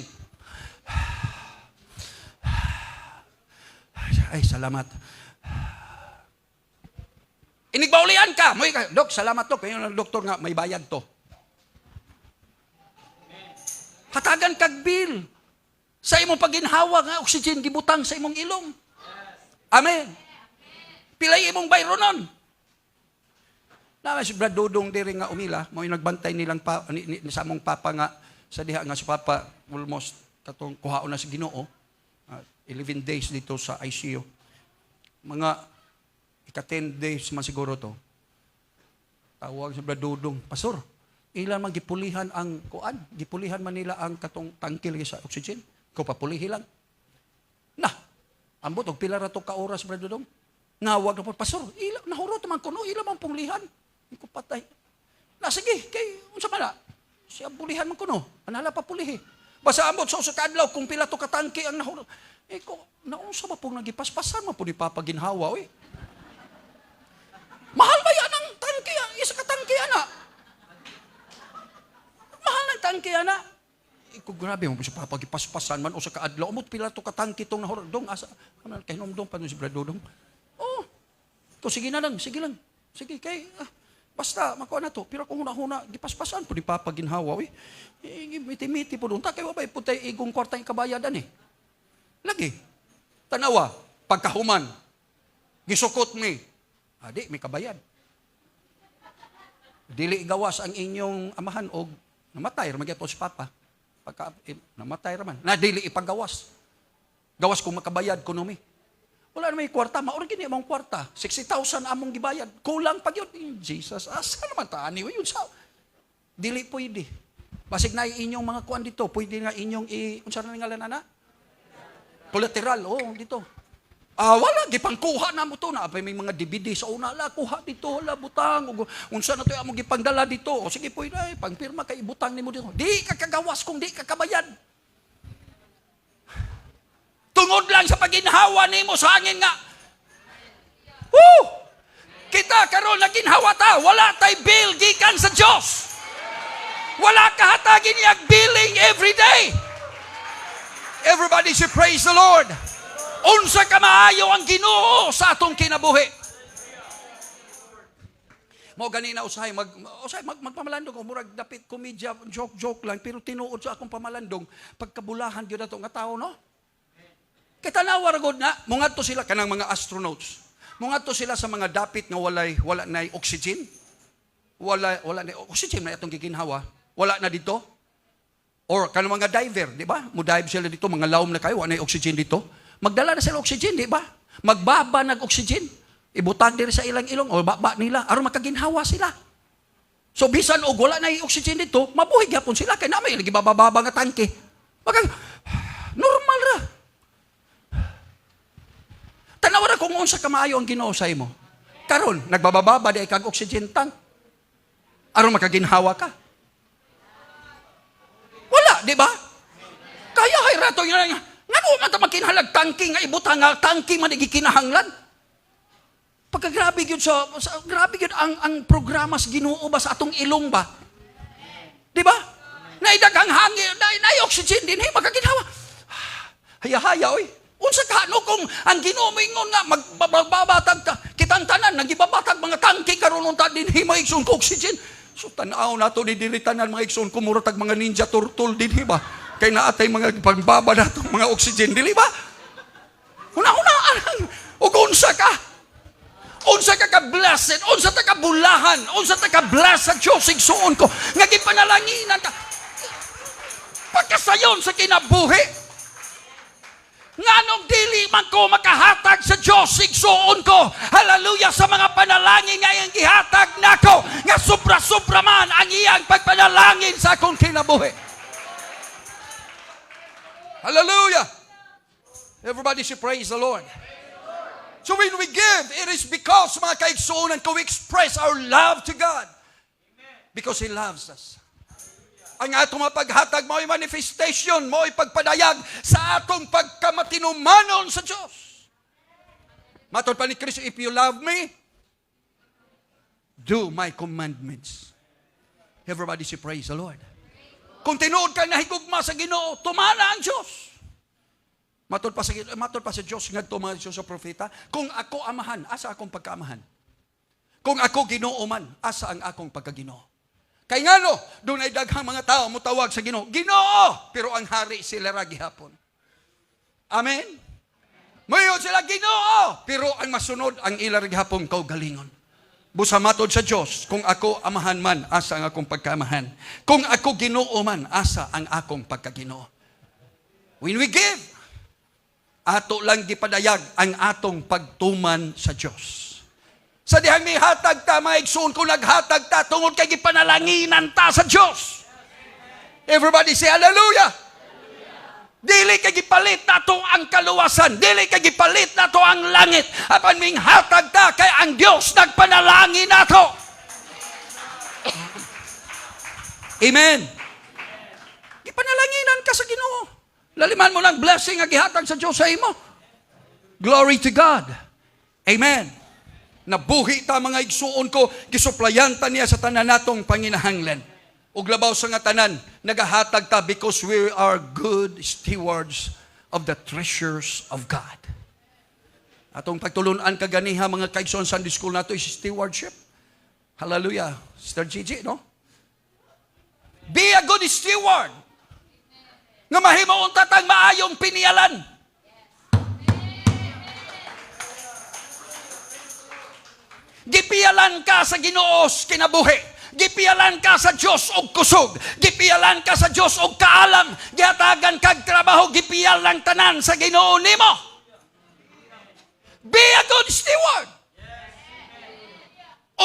Ay, salamat. Inigbaulian ka. Dok, salamat to. Kaya yung doktor nga, may bayad to. Hatagan kag bill. Sa imong paginhawa nga, oxygen, gibutang sa imong ilong. Amen. Pilay imong bayro nun. Naman si Brad Dodong diri nga umila, mo yung nagbantay nilang sa among papa nga, sa diha nga si papa, almost katong kuhaon na sa Ginoo. 11 days dito sa ICU. Mga ika-10 days man siguro to. Tawag si Brad Dodong, Pastor, ilan man gipulihan ang kuan, gipulihan man nila ang katong tangkil sa oxygen. Ko papulihi lang. Ambot og pila ra to ka oras Brad Dodong. Ngawag na po, Pastor, ila nahurot man kuno, ila man pulihan. Ko patay. Sige, kay unsa man na? Siya pulihan man kuno. Anala pa pulihi. Basta ambot sa usa ka adlaw kung pila to ka tangke ang nahurot. Ko naunsa ba pong nagipaspasan man po ni Papa ginhawa oy. Mahal ba yan ang tangke? Isa ka tangke, ana? Mahal ng tangke, ana? Grabe mo si Papa, gipaspasan man o sa kaadlaw. Umot pila to ka tangke tong nahurot. Dong, asa? Kay nomdong pa si Brad Dodong. Oh, to sige na lang, sige lang. Sige, kay, basta, makuha na to. Pero kung huna-huna, gipaspasan po ni Papa ginhawa, eh. Miti-miti po doon. Takay ba, putay igong kwarta yung kabayadan, eh. Lagi. Tanawa, pagkahuman, gisukot mi. Di, may kabayad. Dili gawas ang inyong amahan o namatay, ramagyato si Papa. Pagka, namatay raman. Na dili ipagawas. Gawas kung makabayad ko mi. Wala na may kwarta. Maurang gini among kwarta. 60,000 among gibayad. Kulang pag yun. Jesus, asa naman taani? Yun sa... Dili pwede. Basig na inyong mga kuan dito. Pwede nga inyong unsa na ngalan ana? Collateral. Dito. Wala. Gipangkuha na mo to. May mga DVD sa una. Kuha dito. Butang. Unsa na to among gipangdala dito. Sige pwede. Pangpirma kay butang ni mo dito. Di ka kagawas kung di ka kabayad. Tungod lang sa paginhawa nimo sa hangin nga. Woo! Kita karon na ginhawa ta, wala tay bill gikan sa Dios. Wala ka hatagin iyang billing every day. Everybody should praise the Lord. Unsa ka maayo ang Ginoo sa atong kinabuhi. Mo ganina usahay magpamalandong murag dapit komedya joke lang pero tinuod sa akong pamalandong pagkabulahan gyud ato nga tawo no. Kita nawaragod na, mungadto sila kanang mga astronauts. Mungadto sila sa mga dapit nga wala na oxygen. Wala na oxygen na itong giginhawa. Wala na dito. Or kanang mga diver, di ba? Mo dive sila dito, mga lawom na kayo, wala na oxygen dito. Magdala na sila oxygen, di ba? Magbaba nag oxygen. Ibutang diri sa ilang ilong o baba nila aron makaginhawa sila. So bisan og wala na oxygen dito, mabuhi gyapon sila kay namay lagi bababa nga tangke. Normal ra. Tanawa ra kung unsa ka maayo ang Ginoo sa imo. Karon nagbababa di kag oxygen tank. Aron makaginhawa ka. Wala, di ba? Kaya hay rato nga ngano man ta makinhalag tangke nga ibutang nga tangke man gikinahanglan. Pagkagrabe gyud grabe gyud ang programa sa Ginoo ba sa atong ilong ba? Di ba? Naidagang hangin, na oxygen din makaginhawa. Haya-haya oy. Unsa ka no kung ang Ginoo moingon nga magbabatag ta kitang tanan nagibabatag mga tangke karon unta din himo igsoon ko oxygen. So tan-aw nato ni dili tanan mga igsoon ko murag mga ninja turtle din ba? Kay naatay mga pagbaba nato mga oxygen dili ba? Una-una ug unsa ka? Unsa ka ka-blessed, unsa ta ka-bulahan, unsa ta ka-blessed sa Dios igsoon ko nga gipanalanginan ta. Pagkasayon sa kinabuhi. Nganong dili man ko makahatag sa Dios igsuon ko. Hallelujah sa mga panalangin nga iyang gihatag nako nga sobra-sobra man ang iyang pagpanalangin sa akong kinabuhi. Hallelujah. Everybody should praise the Lord. So when we give, it is because, mga kaigsuunan ko, we express our love to God. Because He loves us. Ang atong mapaghatag mo ay manifestation, mo ay pagpadayag sa atong pagkamatinumanon sa Diyos. Matod pa ni Kristo, if you love me, do my commandments. Everybody say praise the Lord. Kung tinuod ka na higugma sa Ginoo, tumana ang Diyos. Matod pa sa Diyos ngadto mga Diyos sa propeta, kung ako amahan, asa akong pagkaamahan? Kung ako Ginoo man, asa ang akong pagkaginoo? Kay ngano, doon ay daghang mga tao mutawag sa Ginoo, Ginoo, pero ang hari sila ra gihapon. Amen. Mayon sila Ginoo, pero ang masunod ang ila ra gihapon kaugalingon. Busa matod sa Dios, kung ako amahan man, asa ang akong pagkaamahan? Kung ako Ginoo man, asa ang akong pagkaginoo? When we give, ato lang gipadayag ang atong pagtuman sa Dios. Sa dihang may hatag ta, mga igsoon, kung naghatag ta, tungod kay gipanalanginan ta sa Diyos. Everybody say hallelujah. Dili kay gipalit nato ang kaluwasan. Dili kay gipalit nato ang langit. Apan ming hatag ta, kay ang Diyos nagpanalangin nato. Amen. Gipanalanginan ka sa Ginoo. Laliman mo ng blessing nga gihatag sa Diyos sa imo. Glory to God. Amen. Nabuhi ta mga igsuon ko, gisuplayan ta niya sa tanan natong panginahanglan. Ug labaw sa nga tanan, nagahatag ta because we are good stewards of the treasures of God. Atong pagtulunan kaganiha mga kaigsoon Sunday school nato is stewardship. Hallelujah. Sister Gigi, no? Be a good steward. Nga mahimaon tatang maayong pinialan. Gipialan ka sa Ginoo kinabuhi. Gipialan ka sa Dios og kusog. Gipialan ka sa Dios og kaalam. Gihatagan kag trabaho, gipial lang tanan sa Ginoo nimo. Be a good steward.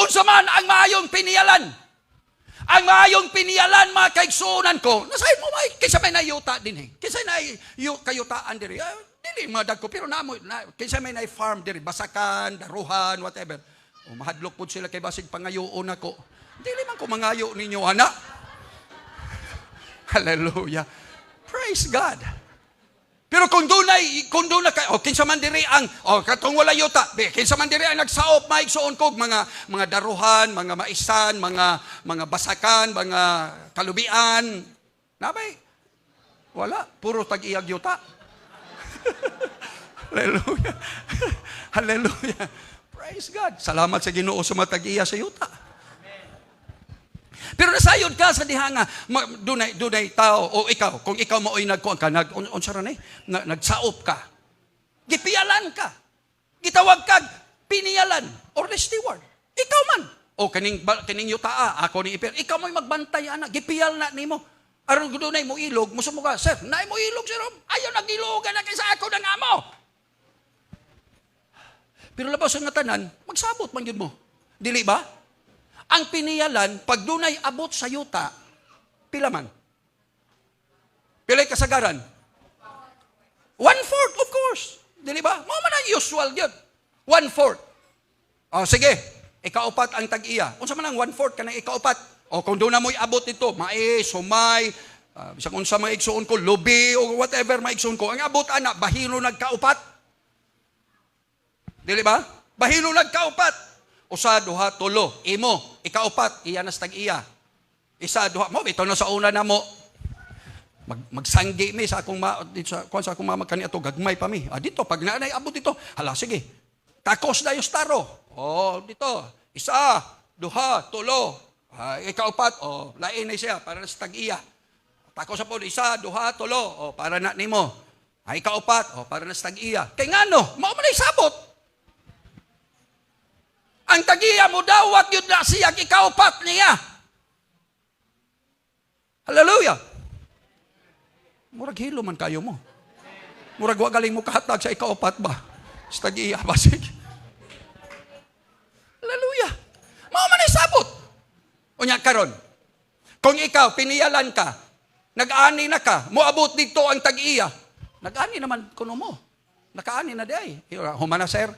Unsa man ang maayong pinialan? Ang maayong pinialan, mga kaigsuunan ko, nasahin mo may kinsa may nayuta din eh. Kinsa may kayutaan diri. Dili madag ko pero kinsa may farm diri, basakan, daruhan, whatever. O mahadlok po sila kay basig pangayoon ako. Dili man ko mangayo ninyo, anak. Hallelujah. Praise God. Pero kung doon na kayo, kinsa man diri ang, katong wala yuta, kinsa man diri ang nagsaop, maigsoon kog, mga daruhan, mga maisan, mga basakan, mga kalubian. Nabay, wala, puro tag-iyag yuta. Hallelujah. Hallelujah. Praise God. Salamat sa Ginoo sa matag-iya sa yuta. Pero nasayod ka sa dihanga, dunay tao, o ikaw, kung ikaw mao'y nagkuhan ka, nagsaop ka, gipialan ka, gitawag ka, pinialan, or the steward, ikaw man, o kaning yutaa, ako ni ipir, ikaw mo'y magbantay, anak, gipial na ni mo, aron dunay mo ilog, musumo ka, sir, naay mo ilog, sir, ayaw nagilogan na kaysa ako ng amo. Pero labas ang tanan, magsabot man yun mo. Dili ba? Ang piniyalan, pag dunay abot sa yuta, pila man? Pila'y kasagaran? 1/4, of course. Dili ba? Mo man ang usual yun. 1/4. Sige, ikaupat ang tag-iya. Unsa man ang 1/4 kanang ikaupat? Kung doon na mo'y abot ito, mais, sumay, bisag unsa mga igsuon ko, lubi, o whatever mga igsuon ko. Ang abot, anak, bahino nagkaupat. Dili ba? Bahino nagkaupat. Usa, duha, tulo. Imo, ikaupat, iya nas tag-iya. Isa, duha, mo, ito na sa una na mo. Magsanggi mi sa akong sa akong mama kani ato, gagmay pa mi. Dito, pag naanay abot dito, hala, sige. Takos na yung staro. Dito. Isa, duha, tulo. Ikaupat, lain na siya, para sa tag-iya. Takos sa po, isa, duha, tulo. Para na nimo. Ikaupat, para na sa tag-iya. Kay ngano, mao man ay sabot. Ang tagiya mo dawat yun na siya, ikaupat niya. Hallelujah. Murag hilo man kayo mo. Murag wa galing mo kahatag sa ikaupat ba? Sa tag-iya, basig. Hallelujah. Mao man ay sabot. Unya karon. Kung ikaw piniyalan ka, nag-ani na ka, moabot dito ang tag-iya. Nag-ani naman kuno mo. Nakaani na day. Humana sir.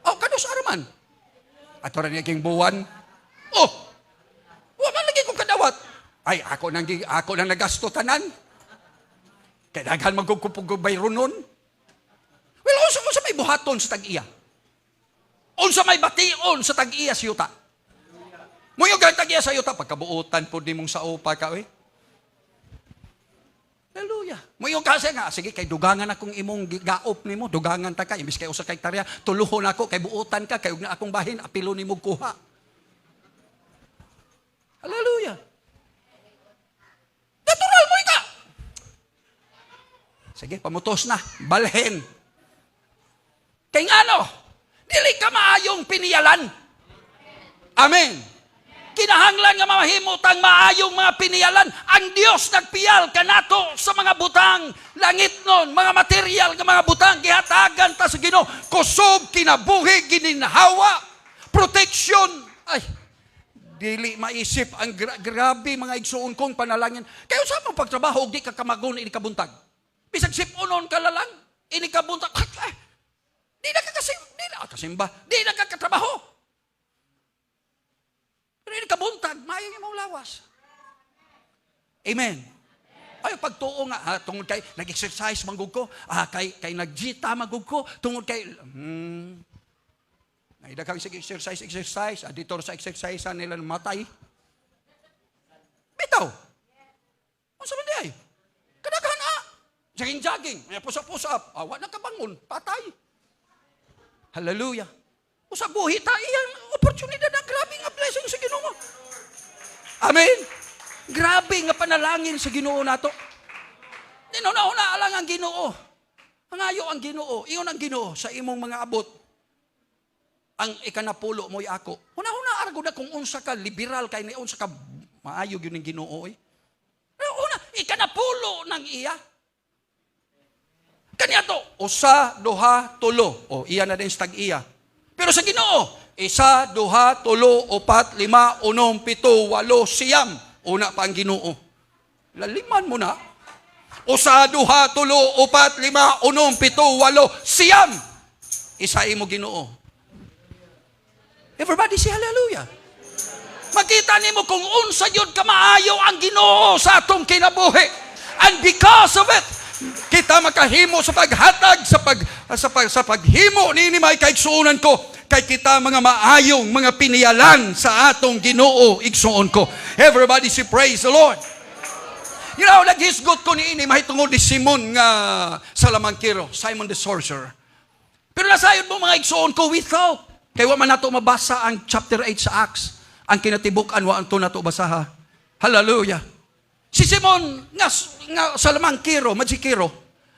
Oh, kanus araman. Ato ra niya king buwan. Oh. Wa man lagi ko kadawat. Ay, ako nang nagasto tanan. Kaya daghan magkukupog bayronon. Well, unsa may buhaton sa tag-iya? Unsa may bation sa tag-iya sa yuta? Muyog ang tag-iya sa yuta, pagkabuutan po di mong sa upa ka, eh. Hallelujah. Muyog kasi nga, sige, kay dugangan akong imong gaop ni mo, dugangan ta ka, imbis kay usa kay tarya, tuluhon ako, kay buutan ka, kay ug na akong bahin, apilo ni mo kuha. Hallelujah. Natural mo ka. Sige, pamutos na, balhin. Kay ngano, dili ka maayong piniyalan. Amen. Kinahanglan nga mahimutang maayong mga piniyalan. Ang Dios nagpiyal kanato sa mga butang langit nun, mga material nga mga butang gihatagan ta sa Ginoo. Kusog, kinabuhi, gininhawa, protection. Ay, dili maisip ang grabe mga igsuon kong panalangin. Kayo sa mong pagtrabaho, di ka kamagon, ini kabuntag. Bisag sipunon ka lalang, ini kabuntag. Di na kasimba, di na kakatrabaho. Pero ini kabuntag, mayang imong lawas. Amen. Ay, pagtuo nga, tungod kay, nag-exercise manggug ko, kay nag-jita manggug ko, tungod kay, naidakang sige exercise, aditor sa exercise nila matay. Bitaw. Ano sa manday? Kadaghan jogging, may push-up, awa na kabangon, patay. Hallelujah. Sa buhi ta, iyang oportunidad na grabe nga blessing sa Ginoo. Amen. Grabe nga panalangin sa Ginoo nato. Dinuna-una alang ang Ginoo. Hangayo ang Ginoo, iyon ang Ginoo sa imong mga abot. Ang ikanapulo mo'y ako. Una-una argo na kung unsa ka liberal kay ni unsa ka maayo gyud ning Ginoo eh. Una, ikanapulo ng iya. Kaniya to, usa, duha, tulo. O, iya na din sa tag-iya. Pero sa Ginoo, 1, 2, 3, 4, 5, 6, 7, 8, 9. Una pa ang Ginoo. Laliman mo na. 1, 2, 3, 4, 5, 6, 7, 8, 9. Isa mo Ginoo. Everybody say hallelujah. Makita nimo kung unsa yun kamaayo ang Ginoo sa atong kinabuhi. And because of it, kita makahimo sa paghatag sa paghimo ni may kaigsuonan ko kay kita mga maayong mga piniyalan sa atong Ginoo igsuon ko. Everybody say praise the Lord. You know, naghisgot ko ni mahitungod ni Simon nga Salamangkiro, Simon the sorcerer. Pero nasayod mo mga igsuon ko without. Kaya wa man nato mabasa ang chapter 8 sa Acts. Ang kinatibuk-an wa anto nato basaha. Hallelujah. Si Simon nga Salamangkiro, Magikiro,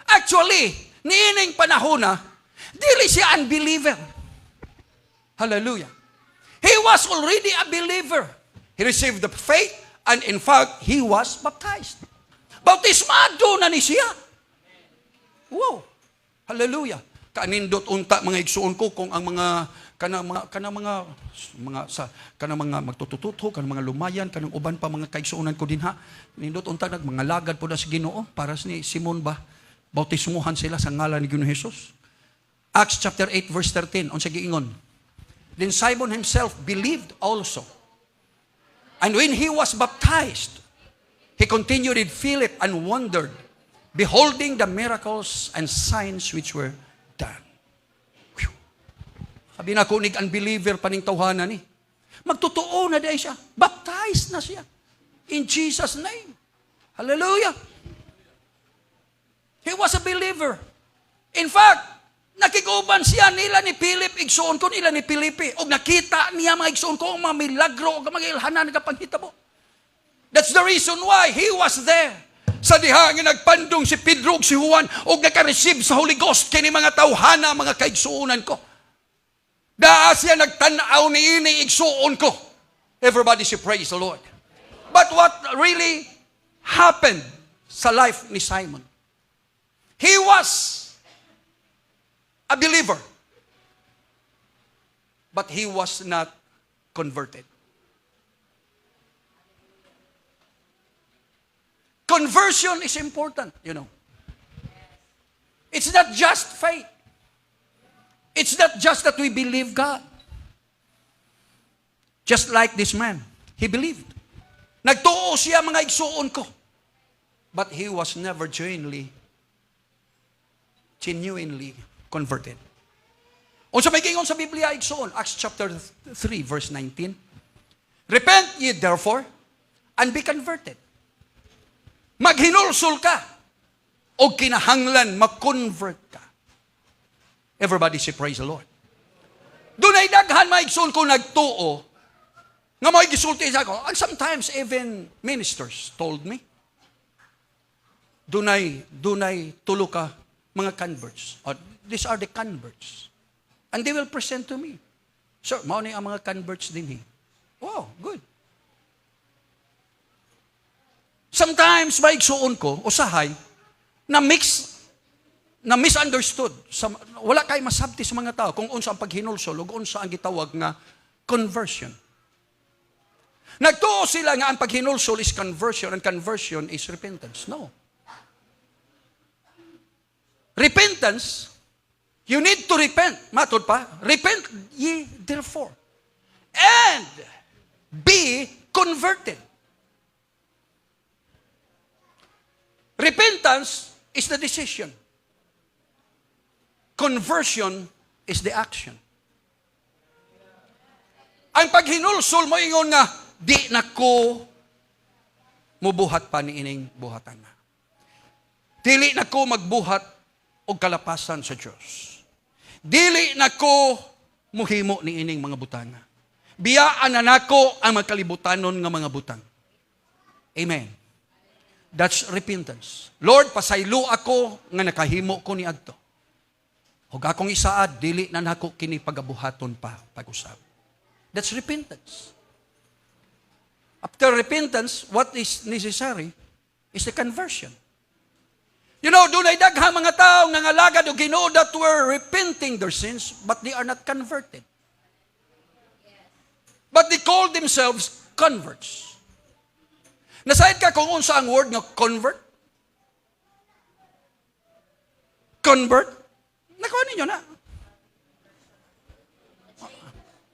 actually, niining panahon na, dili siya unbeliever. Hallelujah. He was already a believer. He received the faith and in fact, he was baptized. Bautismado na ni siya. Wow. Hallelujah. Kanindot unta mga igsuon ko kung ang mga mga magtutututo, kanang mga lumayan, kanang uban pa mga kaigsuonan ko din ha. Nindot unta mga lagad po na sa Ginoo para ni Simon ba bautismuhan sila sa ngalan ni Ginoong Hesus. Acts chapter 8 verse 13 unsa giingon? Then Simon himself believed also. And when he was baptized, he continued in Philip and wondered, beholding the miracles and signs which were done. Whew. Sabi na kunig unbeliever paning tawhanan ni. Magtotoo na dahil siya. Baptized na siya. In Jesus' name. Hallelujah. He was a believer. In fact, nakiguban siya nila ni Philip, igsuon ko nila ni Filipe. O nakita niya mga igsuon ko, mga milagro, mga ilhanan na panghitabo. That's the reason why he was there. Sa diha nga nagpandong si Pedro ug si Juan og naka-receive sa Holy Ghost kini mga tawhana, mga kaigsuonan ko. Daa siya nagtan-aw niini igsuon ko. Everybody say praise the Lord. But what really happened sa life ni Simon? He was a believer, but he was not converted. Conversion is important, you know. It's not just faith. It's not just that we believe God. Just like this man, he believed. Nagtuo siya mga igsuon ko. But he was never genuinely converted. Unsa may gingon sa Biblia igsuon, Acts chapter 3 verse 19. Repent ye therefore and be converted. Maghinulsol ka o kinahanglan mag-convert ka. Everybody say praise the Lord. Dunay daghan maigsoon ko nagtuo nga may gisulti sa ako. And sometimes even ministers told me, dunay tulo ka mga converts. These are the converts. And they will present to me, sir, mao ni ang mga converts din. Wow, good. Sometimes maigsuon ko, usahay, na misunderstood. Wala kay masabti sa mga tao kung unsa ang paghinulsol ug unsa ang gitawag nga conversion. Nagtuo sila nga ang paghinulsol is conversion and conversion is repentance. No. Repentance, you need to repent. Matod pa, repent ye therefore and be converted. Repentance is the decision. Conversion is the action. Ang paghinulsol mo ingon nga, di na ko mubuhat pa ni ining buhatan na. Dili na ko magbuhat og kalapasan sa Dios. Dili na ko muhimo ni ining mga butanga. Biyaan na nako ang magkalibutanon nga mga butang. Amen. That's repentance. Lord, pasaylo ako nga nakahimo ko ni adto. Ug akong isaad, dili na nako kini pagabuhaton pa pag-usab. That's repentance. After repentance, what is necessary is the conversion. You know, dunay daghang mga taong nangalagad og Ginoo that were repenting their sins, but they are not converted. But they call themselves converts. Nasayad ka kung unsa ang word nga convert? Convert? Nakuha ninyo na.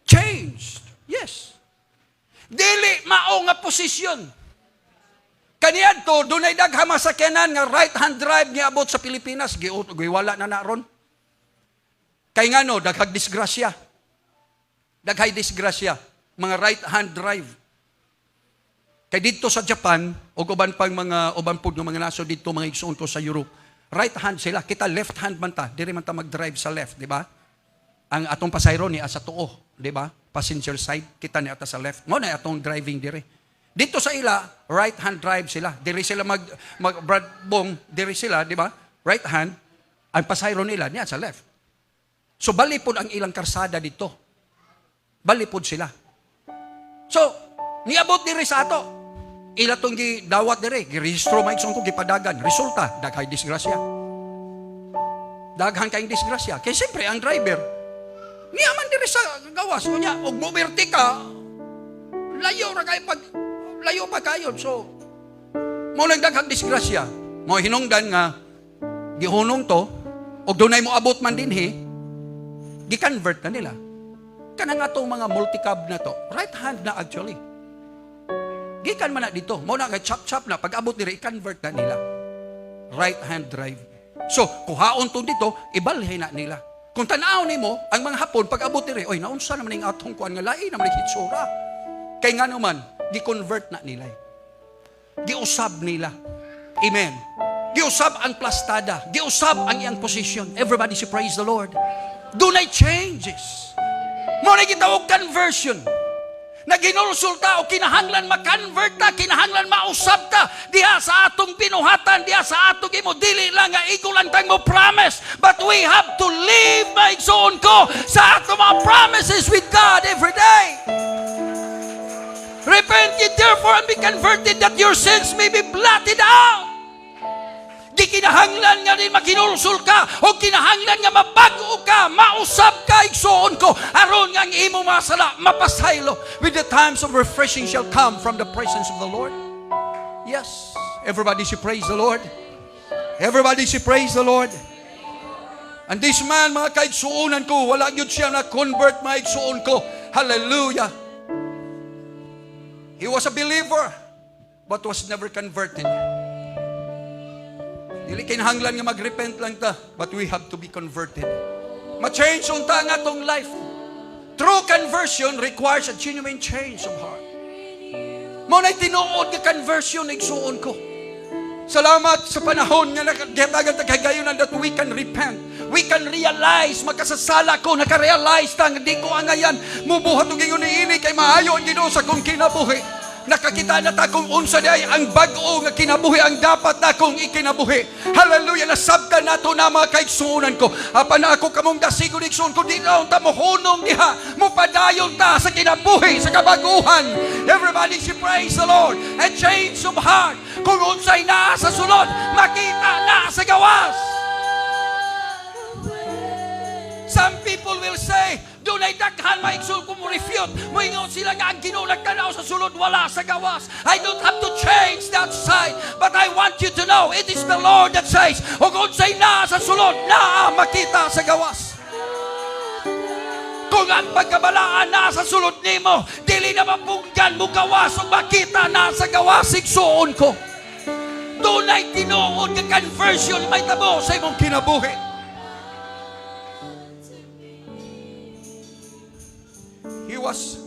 Changed. Yes. Dili mao nga posisyon. Kaniadto dunay daghang masakyanan nga right hand drive niya abot sa Pilipinas, giwala na naron. Kay ngano daghang disgrasya. Daghay disgrasya mga right hand drive. Kay dito sa Japan, o uban pang mga uban pud nga mga naso dito mga igsoon ko sa Europe, right hand sila, kita left hand man ta, diri man ta mag-drive sa left, di ba? Ang atong pasayro ni asa tuo, di ba? Passenger side, kita ni ata sa left. Mo na atong driving diri. Dito sa ila, right hand drive sila. Diri sila mag Brad Bong, diri sila, di ba? Right hand, ang pasayro nila niya sa left. So bali pud ang ilang karsada dito. Bali pud sila. So, niabot diri sa ato. Ila tong gidawat dire, girehistro maigsoon ko gipadagan. Resulta, daghay disgrasya. Daghang kayong disgrasya. Kaya siyempre, ang driver, niyaman dire sa gawas. Kunya, og moberti ka, layo pa kayo. So, mo lang daghang disgrasya. Mo hinungdan nga, gihunong to, og dunay mo abot man dinhi, gi-convert na nila. Kana nga tong mga multicab na to, right hand na actually. Gikan man na dito. Mo na nga chop-chop na. Pag abot nila, i-convert na nila. Right hand drive. So, kuhaon to dito, ibalhay na nila. Kung tanaw ni mo, ang mga Hapon, pag abot nila, oy, naunsa naman yung atong kuan nga lain, naman yung hitsura. Kaya nga naman, gi-convert na nila. Giusab nila. Amen. Giusab ang plastada. Giusab ang iyang position. Everybody say, praise the Lord. Dunay changes. Mo na gitawag conversion. Naginulsul ta o kinahanglan ma-convert ta, kinahanglan mausab ta diha sa atong binuhatan, diha sa atong imo dili lang nga igulan tang mo promise, but we have to live maigsoon ko sa atong mga promises with God every day. Repent ye therefore and be converted that your sins may be blotted out. Gikinahanglan nga din maginulsol ka, o kinahanglan nga mabago ka, mausab ka, igsuon ko, aron nga ang imo mga sala mapasaylo. With the times of refreshing shall come from the presence of the Lord. Yes. Everybody should praise the Lord. Everybody should praise the Lord. And this man, mga kaigsuunan ko, wala yun siya na-convert, mga igsuon ko. Hallelujah. He was a believer, but was never converted. Dili kinahanglan nga mag-repent lang ta, but we have to be converted. Ma-change unta nga tong life. True conversion requires a genuine change of heart. Mo na'y tinuod nga conversion na igsuon ko. Salamat sa panahon nga nagkatagan tagagayonan that we can repent. We can realize, makasasala ko, nakarealize ta, di ko angayan, mubuhat ng ingon ini kay maayo ang Ginoo sa kong kinabuhi. Nakakita na ta kung unsa day ang bag-o nga kinabuhi ang dapat na kong ikinabuhi. Hallelujah, nasabtan nato na mga kaigsuunan ko. Apan na ako kamong dasigon igsuon ko, di na ta mohunong diha, mupadayon ta sa kinabuhi, sa kabaguhan. Everybody should praise the Lord. A change of heart. Kung unsay naa sa sulod, makita na sa gawas. Some people will say, doon ay daghan maigsul kung refute. Moingon sila nga ang Ginoo nagtanaw sa sulod, wala sa gawas. I don't have to change that side. But I want you to know, it is the Lord that says, o kung sa'y na sa sulod, na makita sa gawas. Kung ang pagkabalaan na sa sulod nimo, dili na mapunggan mo gawas o makita na sa gawas, igsuon ko. Doon ay tinuod nga conversion, may tabo sa imong kinabuhi. He was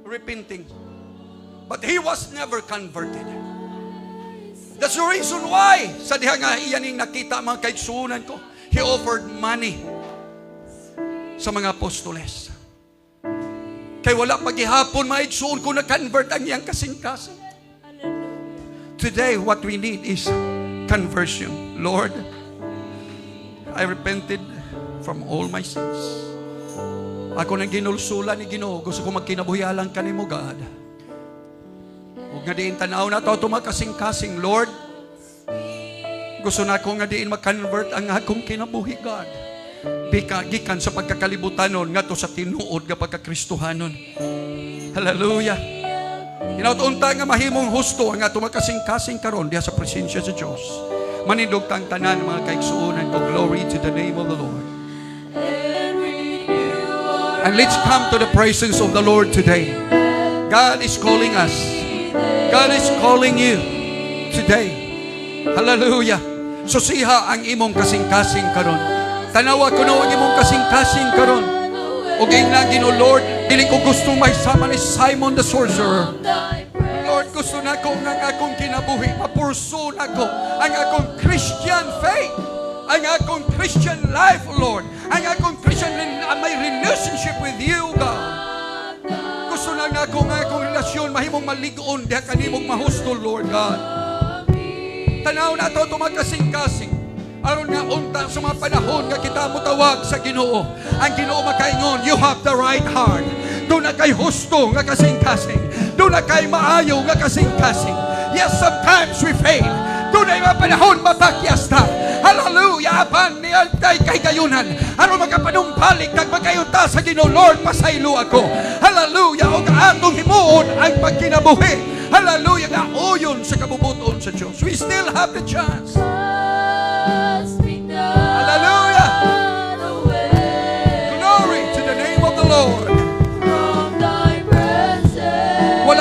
repenting, but he was never converted. That's the reason why, sa diha nga iyaning nakita mga kaigsuunan ko, he offered money sa mga apostoles. Kay wala pagihapon maigsuon ko na convert ang iyang kasing-kasing. Today, what we need is conversion. Lord, I repented from all my sins. Ako nang ginulsulan ni Ginoo, gusto ko magkinabuhialang kanimo, God. Huwag nga diin tanaw na ito tumakasing-kasing, Lord. Gusto na ako nga diin mag-convert ang akong kinabuhi, God. Gikan sa pagkakalibutan nun, nga to sa tinuod nga pagkakristuhanon. Hallelujah. Inaut-unta nga mahimong husto ang ato makasing-kasing karon diha sa presensya sa Diyos. Manindog tang tanan mga kaigsuunan ko. Glory to the name of the Lord. And let's come to the presence of the Lord today. God is calling us. God is calling you today. Hallelujah. Susiha ang imong kasing-kasing karon. Tanawa ko no ang imong kasing-kasing karon. O na Ginoo, Lord, dili ko gusto may sama ni Simon the sorcerer. Lord, gusto na ko ang akong kinabuhi. Mapurso na ko ang akong Christian faith. Ang akong Christian life, Lord. Ang akong Christian, my relationship with you, God. Gusto na nga ako nga akong relasyon, mahimong maligoon, diha kanimong mahustol, Lord God. Tanaw na ito, tumakasing-kasing. Aron nga unta sa mga panahon nga kita mo tawag sa Ginoo. Ang Ginoo makaingon, you have the right heart. Doon na kay husto nga kasing-kasing. Doon na kay maayo nga kasing-kasing. Yes, sometimes we fail. Doon ay mga panahon matakyas ta. Hallelujah! Apan niyan kay gayunan. Ano makapanumpalik kag magayunta sa Ginoo, Lord, pasaylo ako. Hallelujah! O kaatong himuon ang pagkinabuhi. Hallelujah! Nga uyon sa kabubuton sa Diyos. We still have the chance.